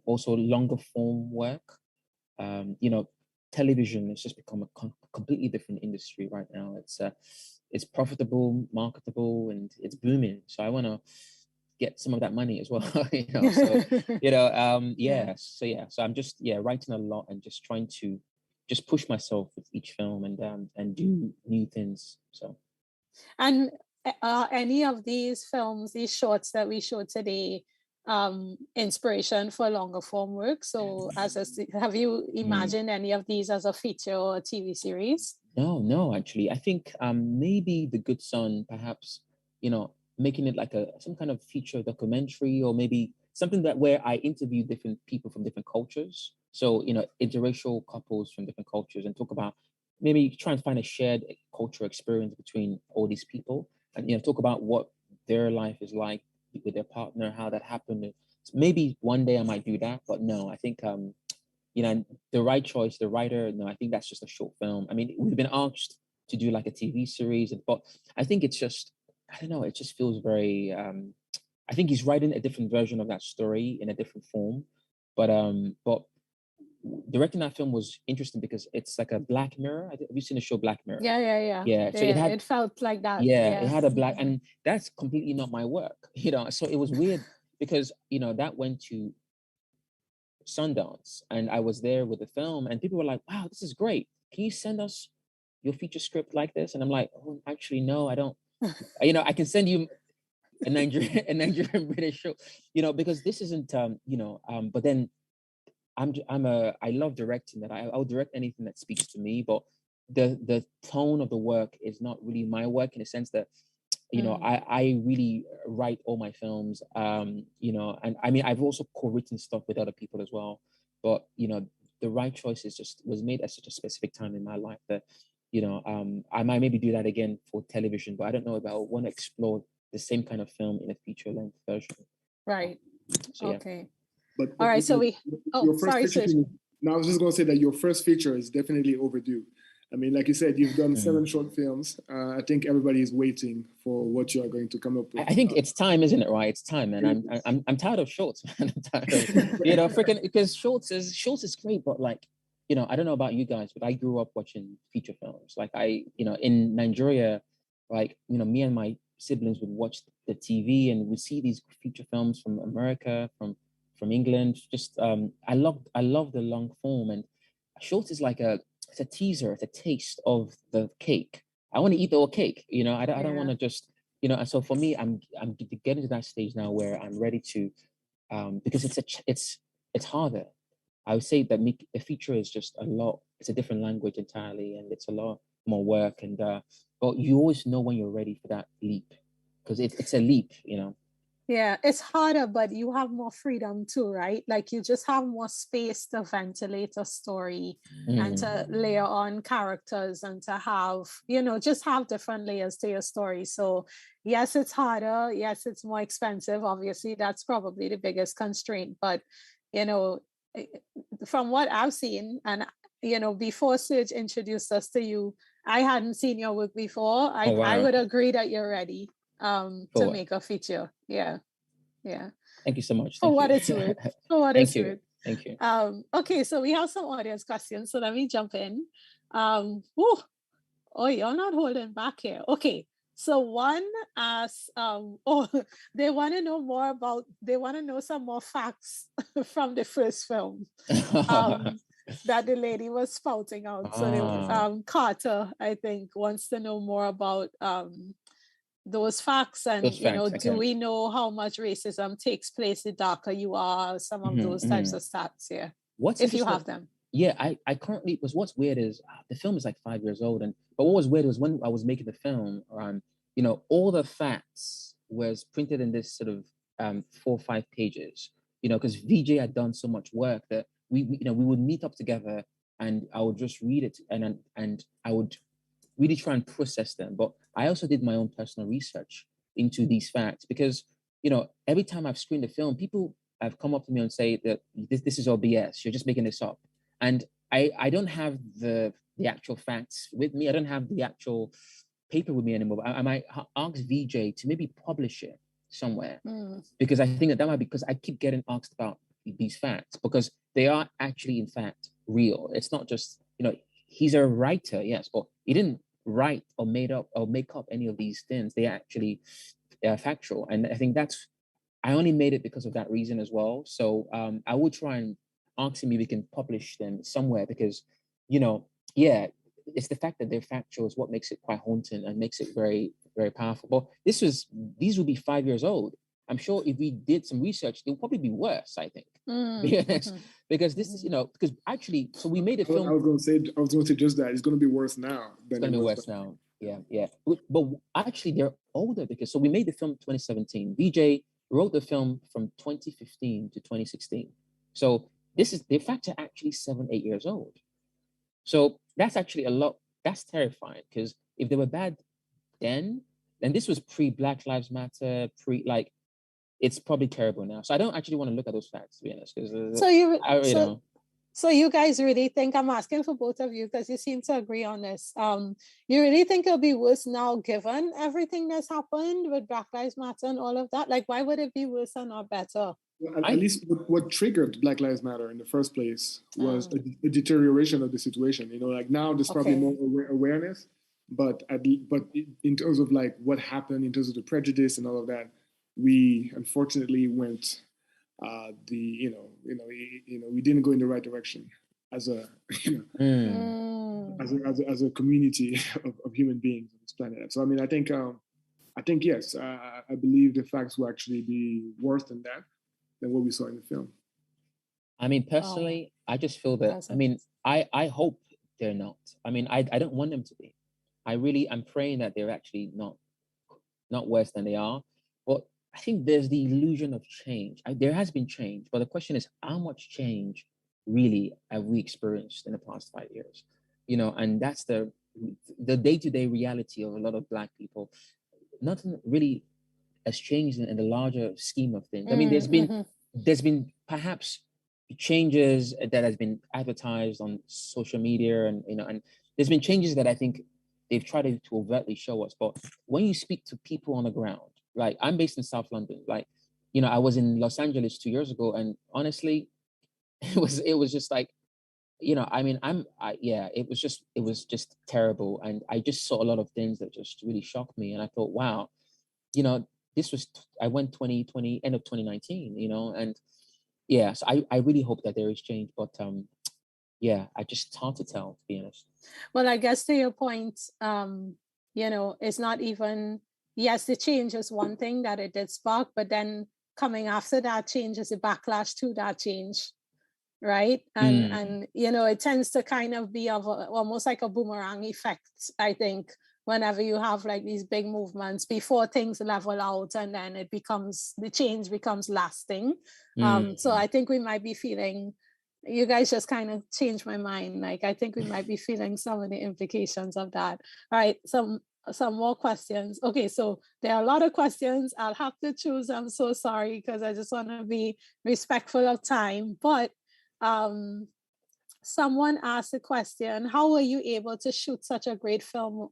also longer form work. You know, television has just become a completely different industry right now. It's profitable, marketable, and it's booming. So I want to get some of that money as well, you know. So, you know, so I'm just writing a lot and just trying to just push myself with each film and do new things. So, and any of these films, these shorts that we showed today, inspiration for longer form work? So have you imagined any of these as a feature or a TV series? No, actually, I think maybe The Good Son, perhaps, you know, making it like some kind of feature documentary, or maybe something where I interview different people from different cultures. So, you know, interracial couples from different cultures, and talk about, maybe try and find a shared cultural experience between all these people, and, you know, talk about what their life is like with their partner, how that happened. Maybe one day I might do that, but no, I think you know, the right choice, the writer, no, I think that's just a short film. I mean, we've been asked to do like a TV series, but I think it's just, I don't know, it just feels very, I think he's writing a different version of that story in a different form. But directing that film was interesting because it's like a Black Mirror. Have you seen the show Black Mirror? Yeah. So it felt like that. It had a black, and that's completely not my work, you know. So it was weird because, you know, that went to Sundance, and I was there with the film, and people were like, wow, this is great, can you send us your feature script like this? And I'm like, oh, actually, no, I don't. You know, I can send you a Nigerian-British show, you know, because this isn't you know, but then I love directing, that I'll direct anything that speaks to me, but the tone of the work is not really my work, in a sense that, you know, I really write all my films, you know, and I mean, I've also co-written stuff with other people as well, but, you know, the right choice was made at such a specific time in my life that, you know, I might maybe do that again for television, but I don't know if I want to explore the same kind of film in a feature-length version. Right. So, yeah. Okay. But all right. So sorry. No, I was just going to say that your first feature is definitely overdue. I mean, like you said, you've done 7 short films. I think everybody is waiting for what you are going to come up with. I think it's time, isn't it? Right? It's time, man. I'm tired of shorts, man. I'm tired of, you know, freaking, because shorts is great, but like, I don't know about you guys, but I grew up watching feature films. Like in Nigeria, like, me and my siblings would watch the TV and we'd see these feature films from America, from England. Just I love the long form, and short is like it's a teaser, it's a taste of the cake. I want to eat the whole cake, I don't want to just, and so for me, I'm getting to that stage now where I'm ready to, because it's harder. I would say that a feature is just it's a different language entirely, and it's a lot more work. And but you always know when you're ready for that leap, because it's a leap. Yeah, it's harder, but you have more freedom too, right? Like you just have more space to ventilate a story and to layer on characters and to have, just have different layers to your story. So yes, it's harder. Yes, it's more expensive. Obviously, that's probably the biggest constraint. But, from what I've seen, and, before Serge introduced us to you, I hadn't seen your work before. I would agree that you're ready to make a feature. Yeah. Thank you so much. For what it's worth. Thank you. Okay, so we have some audience questions, so let me jump in. Oh, you're not holding back here. Okay, so one asks, they want to know some more facts from the first film that the lady was spouting out. So Carter, I think, wants to know more about those facts, and do we know how much racism takes place the darker you are, some of those types of stats here, if you have them. Yeah, I currently, what's weird is the film is like 5 years old, but what was weird was when I was making the film, all the facts was printed in this sort of 4 or 5 pages, because VJ had done so much work that we would meet up together, and I would just read it, and I would really try and process them. But I also did my own personal research into these facts, because, every time I've screened the film, people have come up to me and say that this is all BS. You're just making this up. And I don't have the actual facts with me. I don't have the actual paper with me anymore. But I might ask VJ to maybe publish it somewhere, because I think that might be, because I keep getting asked about these facts, because they are actually, in fact, real. It's not just, he's a writer, yes, but he didn't write or make up any of these things. They actually are factual. And I think I only made it because of that reason as well. So I would try and ask him if we can publish them somewhere, because, it's the fact that they're factual is what makes it quite haunting and makes it very, very powerful. But these would be 5 years old. I'm sure if we did some research, it would probably be worse, I think. Because this is, because actually, so we made a film. I was going to say just that. It's going to be worse now. It's going to be worse now. Yeah. But actually, they're older, because, so we made the film 2017. VJ wrote the film from 2015 to 2016. So the facts are actually 7-8 years old. So that's actually a lot. That's terrifying, because if they were bad then this was pre-Black Lives Matter, it's probably terrible now. So I don't actually want to look at those facts, to be honest. So you guys really think, I'm asking for both of you because you seem to agree on this. You really think it'll be worse now, given everything that's happened with Black Lives Matter and all of that? Like, why would it be worse and not better? Well, at least what triggered Black Lives Matter in the first place was a deterioration of the situation. Like now there's probably more awareness, but in terms of like what happened, in terms of the prejudice and all of that, we unfortunately went we didn't go in the right direction as a as a community of human beings on this planet. So I think yes, I believe the facts will actually be worse than what we saw in the film. I mean, personally, I just feel that, I hope they're not. I don't want them to be. I'm praying that they're actually not worse than they are. But I think there's the illusion of change. There has been change, but the question is, how much change really have we experienced in the past 5 years? And that's the day-to-day reality of a lot of Black people. Nothing really has changed in the larger scheme of things. There's been perhaps changes that has been advertised on social media, and there's been changes that I think they've tried to overtly show us. But when you speak to people on the ground, like, I'm based in South London, like, I was in Los Angeles 2 years ago, and honestly, it was just like, I mean, yeah, it was just terrible. And I just saw a lot of things that just really shocked me. And I thought, wow, this was, I went 2020, end of 2019, and yeah, so I really hope that there is change, but yeah, it's hard to tell, to be honest. Well, I guess to your point, it's not even, yes, the change is one thing that it did spark, but then coming after that change is a backlash to that change, right? And it tends to kind of be almost like a boomerang effect, I think, whenever you have like these big movements before things level out, and then the change becomes lasting. So I think we might be feeling, you guys just kind of changed my mind. Like, I think we might be feeling some of the implications of that. All right, some more questions. Okay, so there are a lot of questions. I'll have to choose. I'm so sorry, because I just want to be respectful of time. But someone asked a question: how were you able to shoot such a great film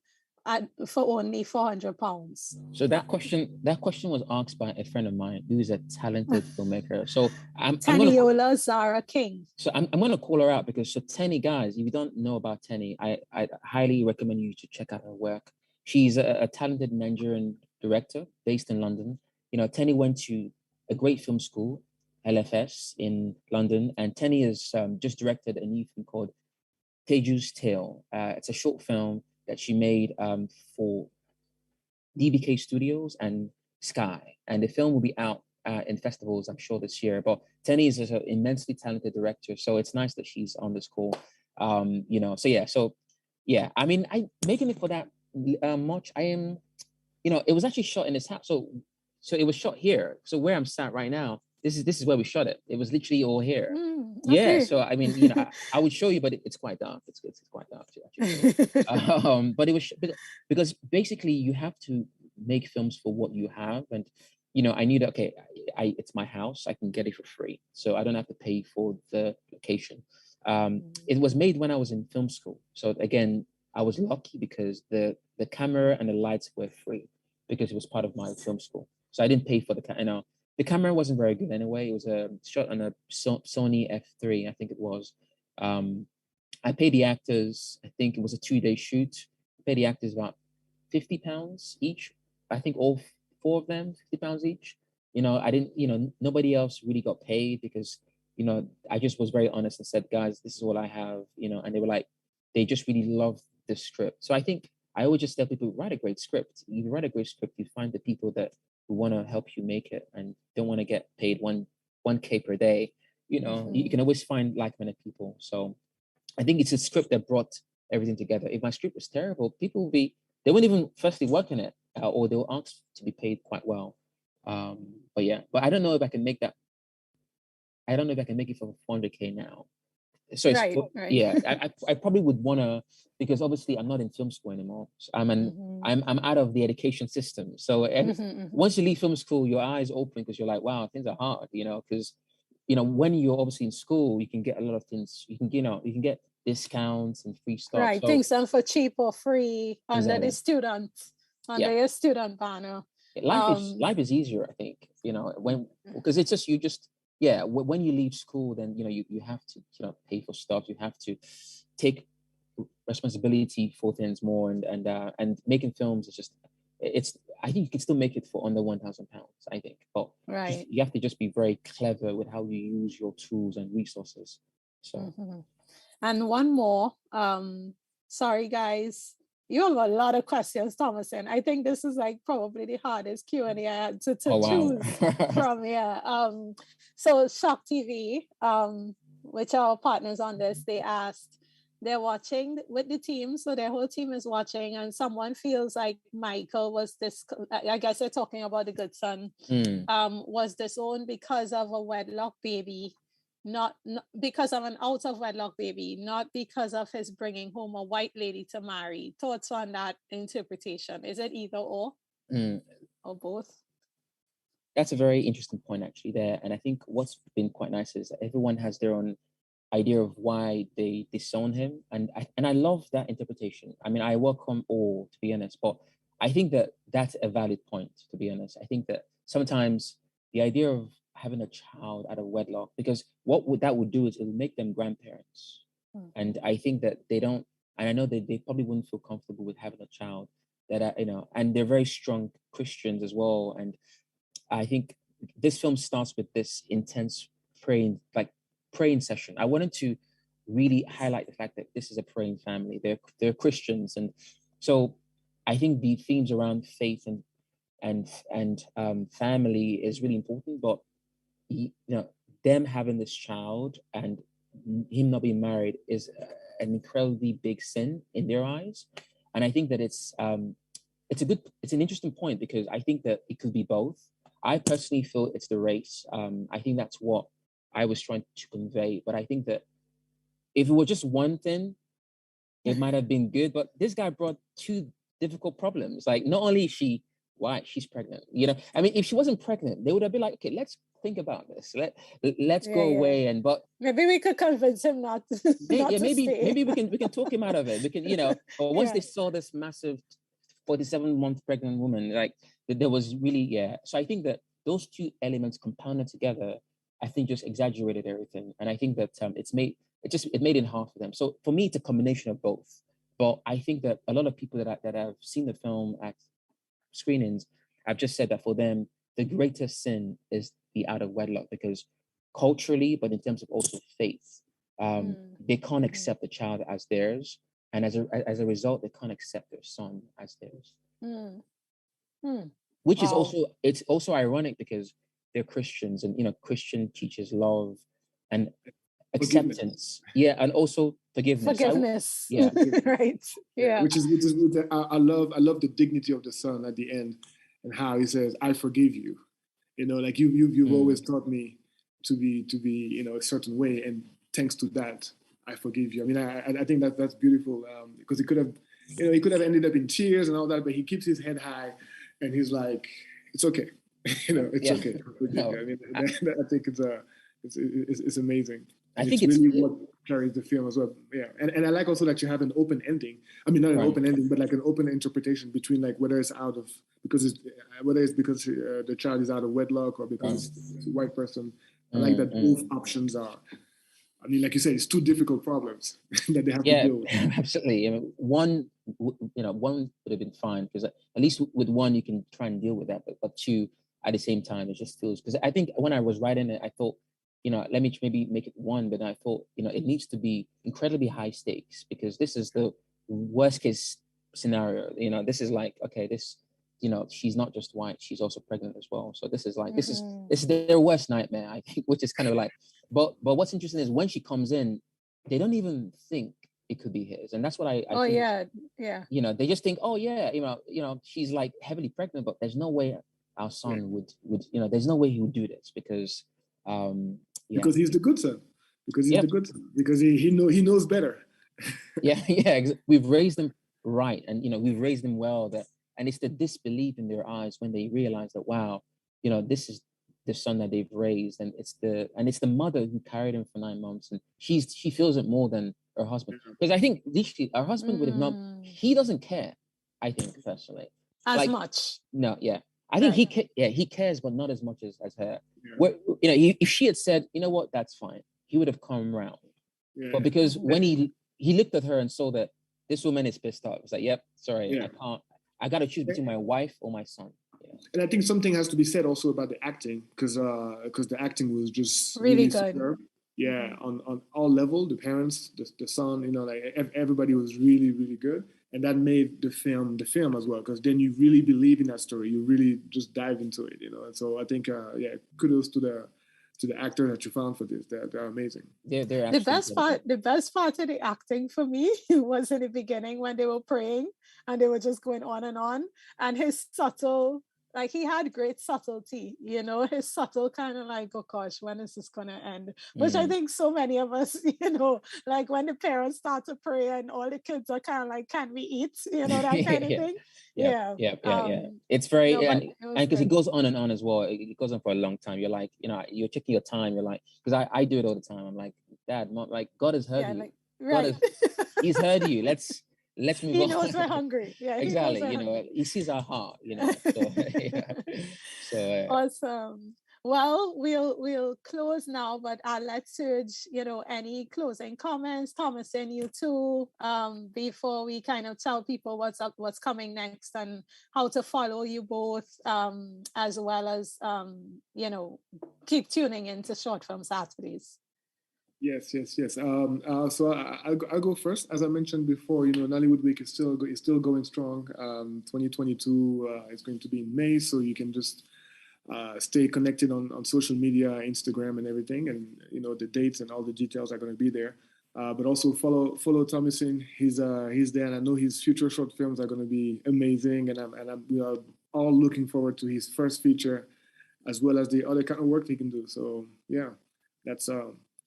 for only £400? So that question was asked by a friend of mine who is a talented filmmaker. So Teniola Zara King. So I'm going to call her out, because so Tenny, guys, if you don't know about Tenny, I highly recommend you to check out her work. She's a talented Nigerian director based in London. Tenny went to a great film school, LFS, in London, and Tenny has just directed a new film called Teju's Tale. It's a short film that she made for DBK Studios and Sky, and the film will be out in festivals, I'm sure, this year. But Tenny is an immensely talented director, so it's nice that she's on this call. So yeah. I mean, I making it for that much. I am, it was actually shot in this house, so it was shot here. So where I'm sat right now, this is where we shot it. It was literally all here. Okay. Yeah. So I mean, I would show you, but it's quite dark. It's quite dark actually. But it was because basically you have to make films for what you have, and I knew that, okay, it's my house. I can get it for free, so I don't have to pay for the location. It was made when I was in film school, so again, I was lucky because the camera and the lights were free because it was part of my film school. So I didn't pay for the camera. The camera wasn't very good anyway. It was a shot on a Sony F3, I think it was. I paid the actors, I think it was a 2-day shoot. I paid the actors about £50 each. I think all 4 of them, £50 each. I didn't, nobody else really got paid because, I just was very honest and said, guys, this is what I have, and they were like, they just really loved the script. So I think I always just tell people, write a great script. You write a great script, you find the people that who want to help you make it and don't want to get paid 1K per day. You can always find like-minded people. So I think it's a script that brought everything together. If my script was terrible, people they wouldn't even firstly work on it, or they'll ask to be paid quite well. But I don't know if I can make that. I don't know if I can make it for 400K now. So right. Yeah, I probably would want to, because obviously I'm not in film school anymore. So I'm out of the education system. So once you leave film school, your eyes open because you're like, wow, things are hard, because when you're obviously in school, you can get a lot of things. You can get discounts and free stuff. Right, things done for cheap or free under the student, your student banner. Life is easier, I think. Because it's just when you leave school, then you have to pay for stuff. You have to take responsibility for things more, and making films is just I think you can still make it for under £1,000, I think. But right, you have to just be very clever with how you use your tools and resources. So and one more, sorry guys, you have a lot of questions, Tomisin. I think this is like probably the hardest Q&A I had to choose from. So Shock TV, which are our partners on this, they asked, they're watching with the team, so their whole team is watching, and someone feels like Michael was this, I guess they're talking about the good son, was disowned because of a wedlock baby, not because of an out of wedlock baby, not because of his bringing home a white lady to marry. Thoughts on that interpretation? Is it either or both? That's a very interesting point actually there, and I think what's been quite nice is that everyone has their own idea of why they disown him, and I love that interpretation. I mean, I welcome all, to be honest, but I think that that's a valid point, to be honest. I think that sometimes the idea of having a child out of wedlock, because what that would do is it would make them grandparents. And I think that they don't, and I know that they probably wouldn't feel comfortable with having a child that, and they're very strong Christians as well. And I think this film starts with this intense praying session. I wanted to really highlight the fact that this is a praying family. They're Christians, and so I think the themes around faith and family is really important. But them having this child and him not being married is an incredibly big sin in their eyes. And I think that it's an interesting point, because I think that it could be both. I personally feel it's the race. I think that's what I was trying to convey. But I think that if it were just one thing, it might have been good. But this guy brought two difficult problems. Like, not only is she white, she's pregnant. I mean, if she wasn't pregnant, they would have been like, okay, let's think about this. Let's go away. And but maybe we could convince him not to. Maybe we can talk him out of it. We can, but once they saw this massive 47-month pregnant woman, like, there was really, So I think that those two elements compounded together, I think, just exaggerated everything. And I think that it made it hard for them. So for me, it's a combination of both. But I think that a lot of people that have seen the film at screenings have just said that for them, the greatest sin is the out of wedlock, because culturally, but in terms of also faith, they can't accept the child as theirs. And as a result, they can't accept their son as theirs. Which is also ironic, because they're Christians, and Christian teaches love and acceptance. And also forgiveness. Right. Which is I love the dignity of the son at the end, and how he says, "I forgive you." Like you've always taught me to be a certain way, and thanks to that, I forgive you. I mean, I think that's beautiful, because he could have ended up in tears and all that, but he keeps his head high, and he's like, "It's okay, it's okay." I mean, I think it's amazing. I think it's really what carries the film as well. And I like also that you have an open ending. I mean, not an open ending, but like an open interpretation between, like, whether it's because the child is out of wedlock, or because it's a white person. I like that both options are. I mean, like you said, it's two difficult problems that they have to deal with. Absolutely. I mean, one would have been fine, because at least with one you can try and deal with that. But two, at the same time, it just feels, because I think when I was writing it, I thought, let me maybe make it one, but I thought, it needs to be incredibly high stakes, because this is the worst case scenario. This is like, okay, this, she's not just white, she's also pregnant as well. So this is like, this is their worst nightmare, I think, which is kind of like, but what's interesting is when she comes in, they don't even think it could be his. And that's what I think. They just think, she's like heavily pregnant, but there's no way our son would there's no way he would do this, because because he's the good son, because he's the good son, because he knows better. We've raised them right, and we've raised them well, and it's the disbelief in their eyes when they realize that, wow, this is the son that they've raised, and it's the mother who carried him for 9 months, and she feels it more than her husband, because I think literally her husband would have not. He doesn't care, I think, personally, as much. No, I think he cares, but not as much as her. Where, if she had said, you know what, that's fine, he would have come around. But because when he looked at her and saw that this woman is pissed off, it's like, yep, sorry, I got to choose between my wife or my son. And I think something has to be said also about the acting, because the acting was just really good. Superb. On all levels, the parents, the son, like everybody was really, really good. And that made the film as well, because then you really believe in that story. You really just dive into it, And so I think, kudos to the actor that you found for this. They're amazing. They're the best part of the acting for me was in the beginning when they were praying and they were just going on, and his subtle. Like, he had great subtlety, his subtle kind of like, oh gosh, when is this going to end? Which I think so many of us, like when the parents start to pray and all the kids are kind of like, can we eat? That kind of thing. Yeah. It's very, and because it goes on and on as well. It goes on for a long time. You're like, you're checking your time. You're like, because I do it all the time. I'm like, Dad, Mom, like, God has heard you. Like, right. He's heard you. Let's move on. He knows we're hungry. Yeah, exactly. He sees our heart. So awesome. Well, we'll close now, but I'll let Serge, any closing comments, Tomisin, you too, before we kind of tell people what's coming next and how to follow you both, as well as, keep tuning into Short Film Saturdays. Yes. So I'll go first. As I mentioned before, Nollywood Week is still going strong. 2022 is going to be in May, so you can just stay connected on social media, Instagram, and everything, and the dates and all the details are going to be there. But also follow Tomisin. He's there, and I know his future short films are going to be amazing. And we are all looking forward to his first feature, as well as the other kind of work he can do. So yeah, that's.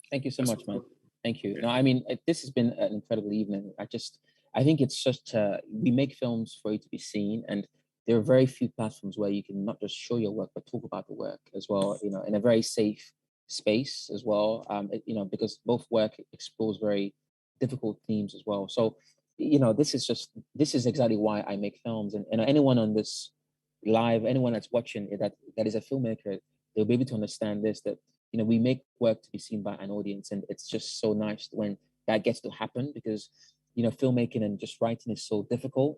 Thank you so much, man. Thank you. No, I mean, this has been an incredible evening. I think it's just we make films for you to be seen, and there are very few platforms where you can not just show your work, but talk about the work as well, in a very safe space as well, because both work explores very difficult themes as well. So, this is exactly why I make films. And anyone on this live, anyone that's watching that is a filmmaker, they'll be able to understand this, that, we make work to be seen by an audience. And it's just so nice when that gets to happen, because, filmmaking and just writing is so difficult,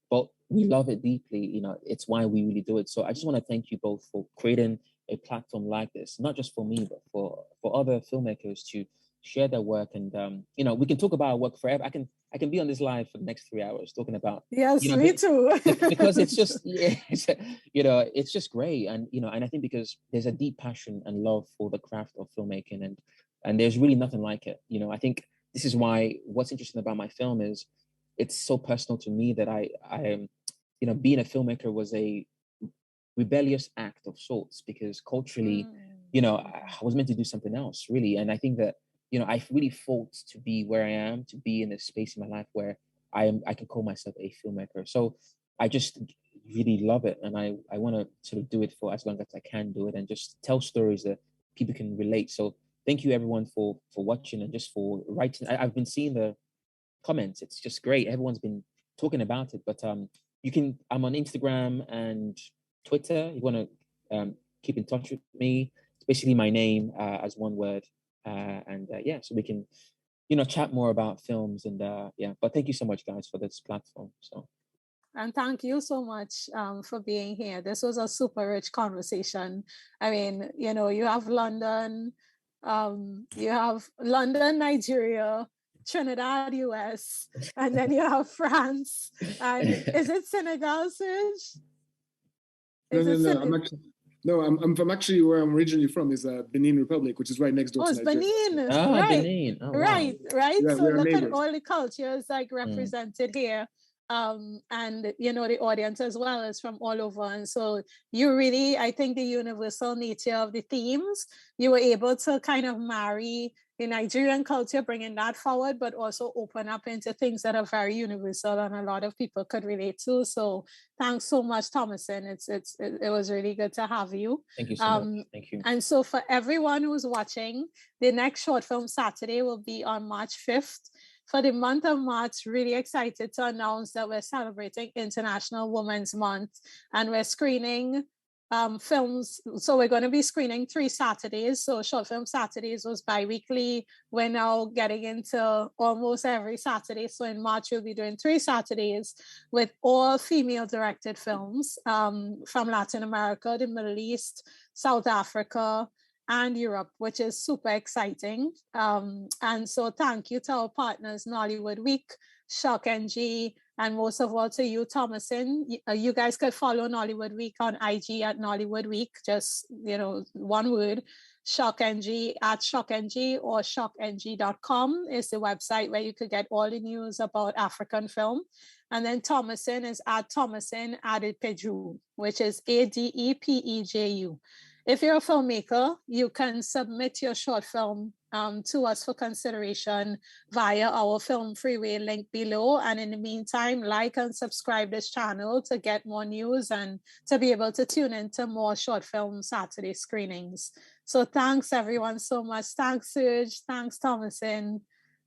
but we love it deeply. It's why we really do it. So I just want to thank you both for creating a platform like this, not just for me, but for other filmmakers to share their work. And we can talk about our work forever. I can be on this live for the next 3 hours talking about. Yes, me too. Because it's just it's just great. And and I think because there's a deep passion and love for the craft of filmmaking, and there's really nothing like it. I think this is why what's interesting about my film is it's so personal to me that I am, being a filmmaker was a rebellious act of sorts, because culturally, I was meant to do something else, really. And I think that, I really fought to be where I am, to be in a space in my life where I can call myself a filmmaker. So I just really love it. And I want to sort of do it for as long as I can do it, and just tell stories that people can relate. So thank you everyone for watching, and just for writing. I've been seeing the comments. It's just great. Everyone's been talking about it. But I'm on Instagram and Twitter. You want to keep in touch with me. It's basically my name as one word. So we can, chat more about films. And but thank you so much, guys, for this platform. So. And thank you so much for being here. This was a super rich conversation. I mean, you have London, Nigeria, Trinidad, US, and then you have France. And is it Senegal, Serge? I'm from actually where I'm originally from is Benin Republic, which is right next door to Nigeria. Benin. Right. Benin. Oh, right. Yeah, so look neighbors. at all the cultures represented here. And the audience as well is from all over. And so I think the universal nature of the themes, you were able to kind of marry the Nigerian culture, bringing that forward, but also open up into things that are very universal and a lot of people could relate to. So thanks so much, Tomisin. It was really good to have you. Thank you so much. Thank you. And so for everyone who's watching, the next Short Film Saturday will be on March 5th. For the month of March, really excited to announce that we're celebrating International Women's Month, and we're screening films. So we're going to be screening 3 Saturdays. So Short Film Saturdays was bi-weekly. We're now getting into almost every Saturday. So in March, we'll be doing 3 Saturdays with all female directed films from Latin America, the Middle East, South Africa, and Europe, which is super exciting. And so thank you to our partners, Nollywood Week, Shock NG, and most of all to you, Tomisin. You guys could follow Nollywood Week on IG at Nollywood Week, just, one word, Shock NG, at Shock NG, or shockng.com is the website where you could get all the news about African film. And then Tomisin is at Tomisin Adepeju, which is Adepeju. If you're a filmmaker, you can submit your short film to us for consideration via our Film Freeway link below. And in the meantime, like and subscribe this channel to get more news and to be able to tune into more Short Film Saturday screenings. So thanks everyone so much. Thanks, Serge. Thanks, Tomisin.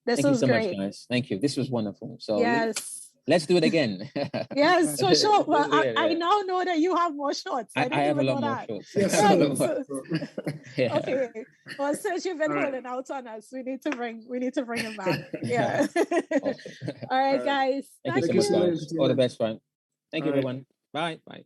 This was great. Thank you so much, guys. Thank you. This was wonderful. So yes. Let's do it again. Yes, for sure. Well, Yeah, I yeah. now know that you have more shorts. I didn't have a even lot know more that. shorts. Yes, Right, sir. Yeah. Okay. Well, since you've been All right. holding out on us, we need to bring him back. Yeah. Awesome. All right, right. guys. Thank you so Thank you much, so much, guys. All the best, fun. Thank you, All right. everyone. Bye. Bye.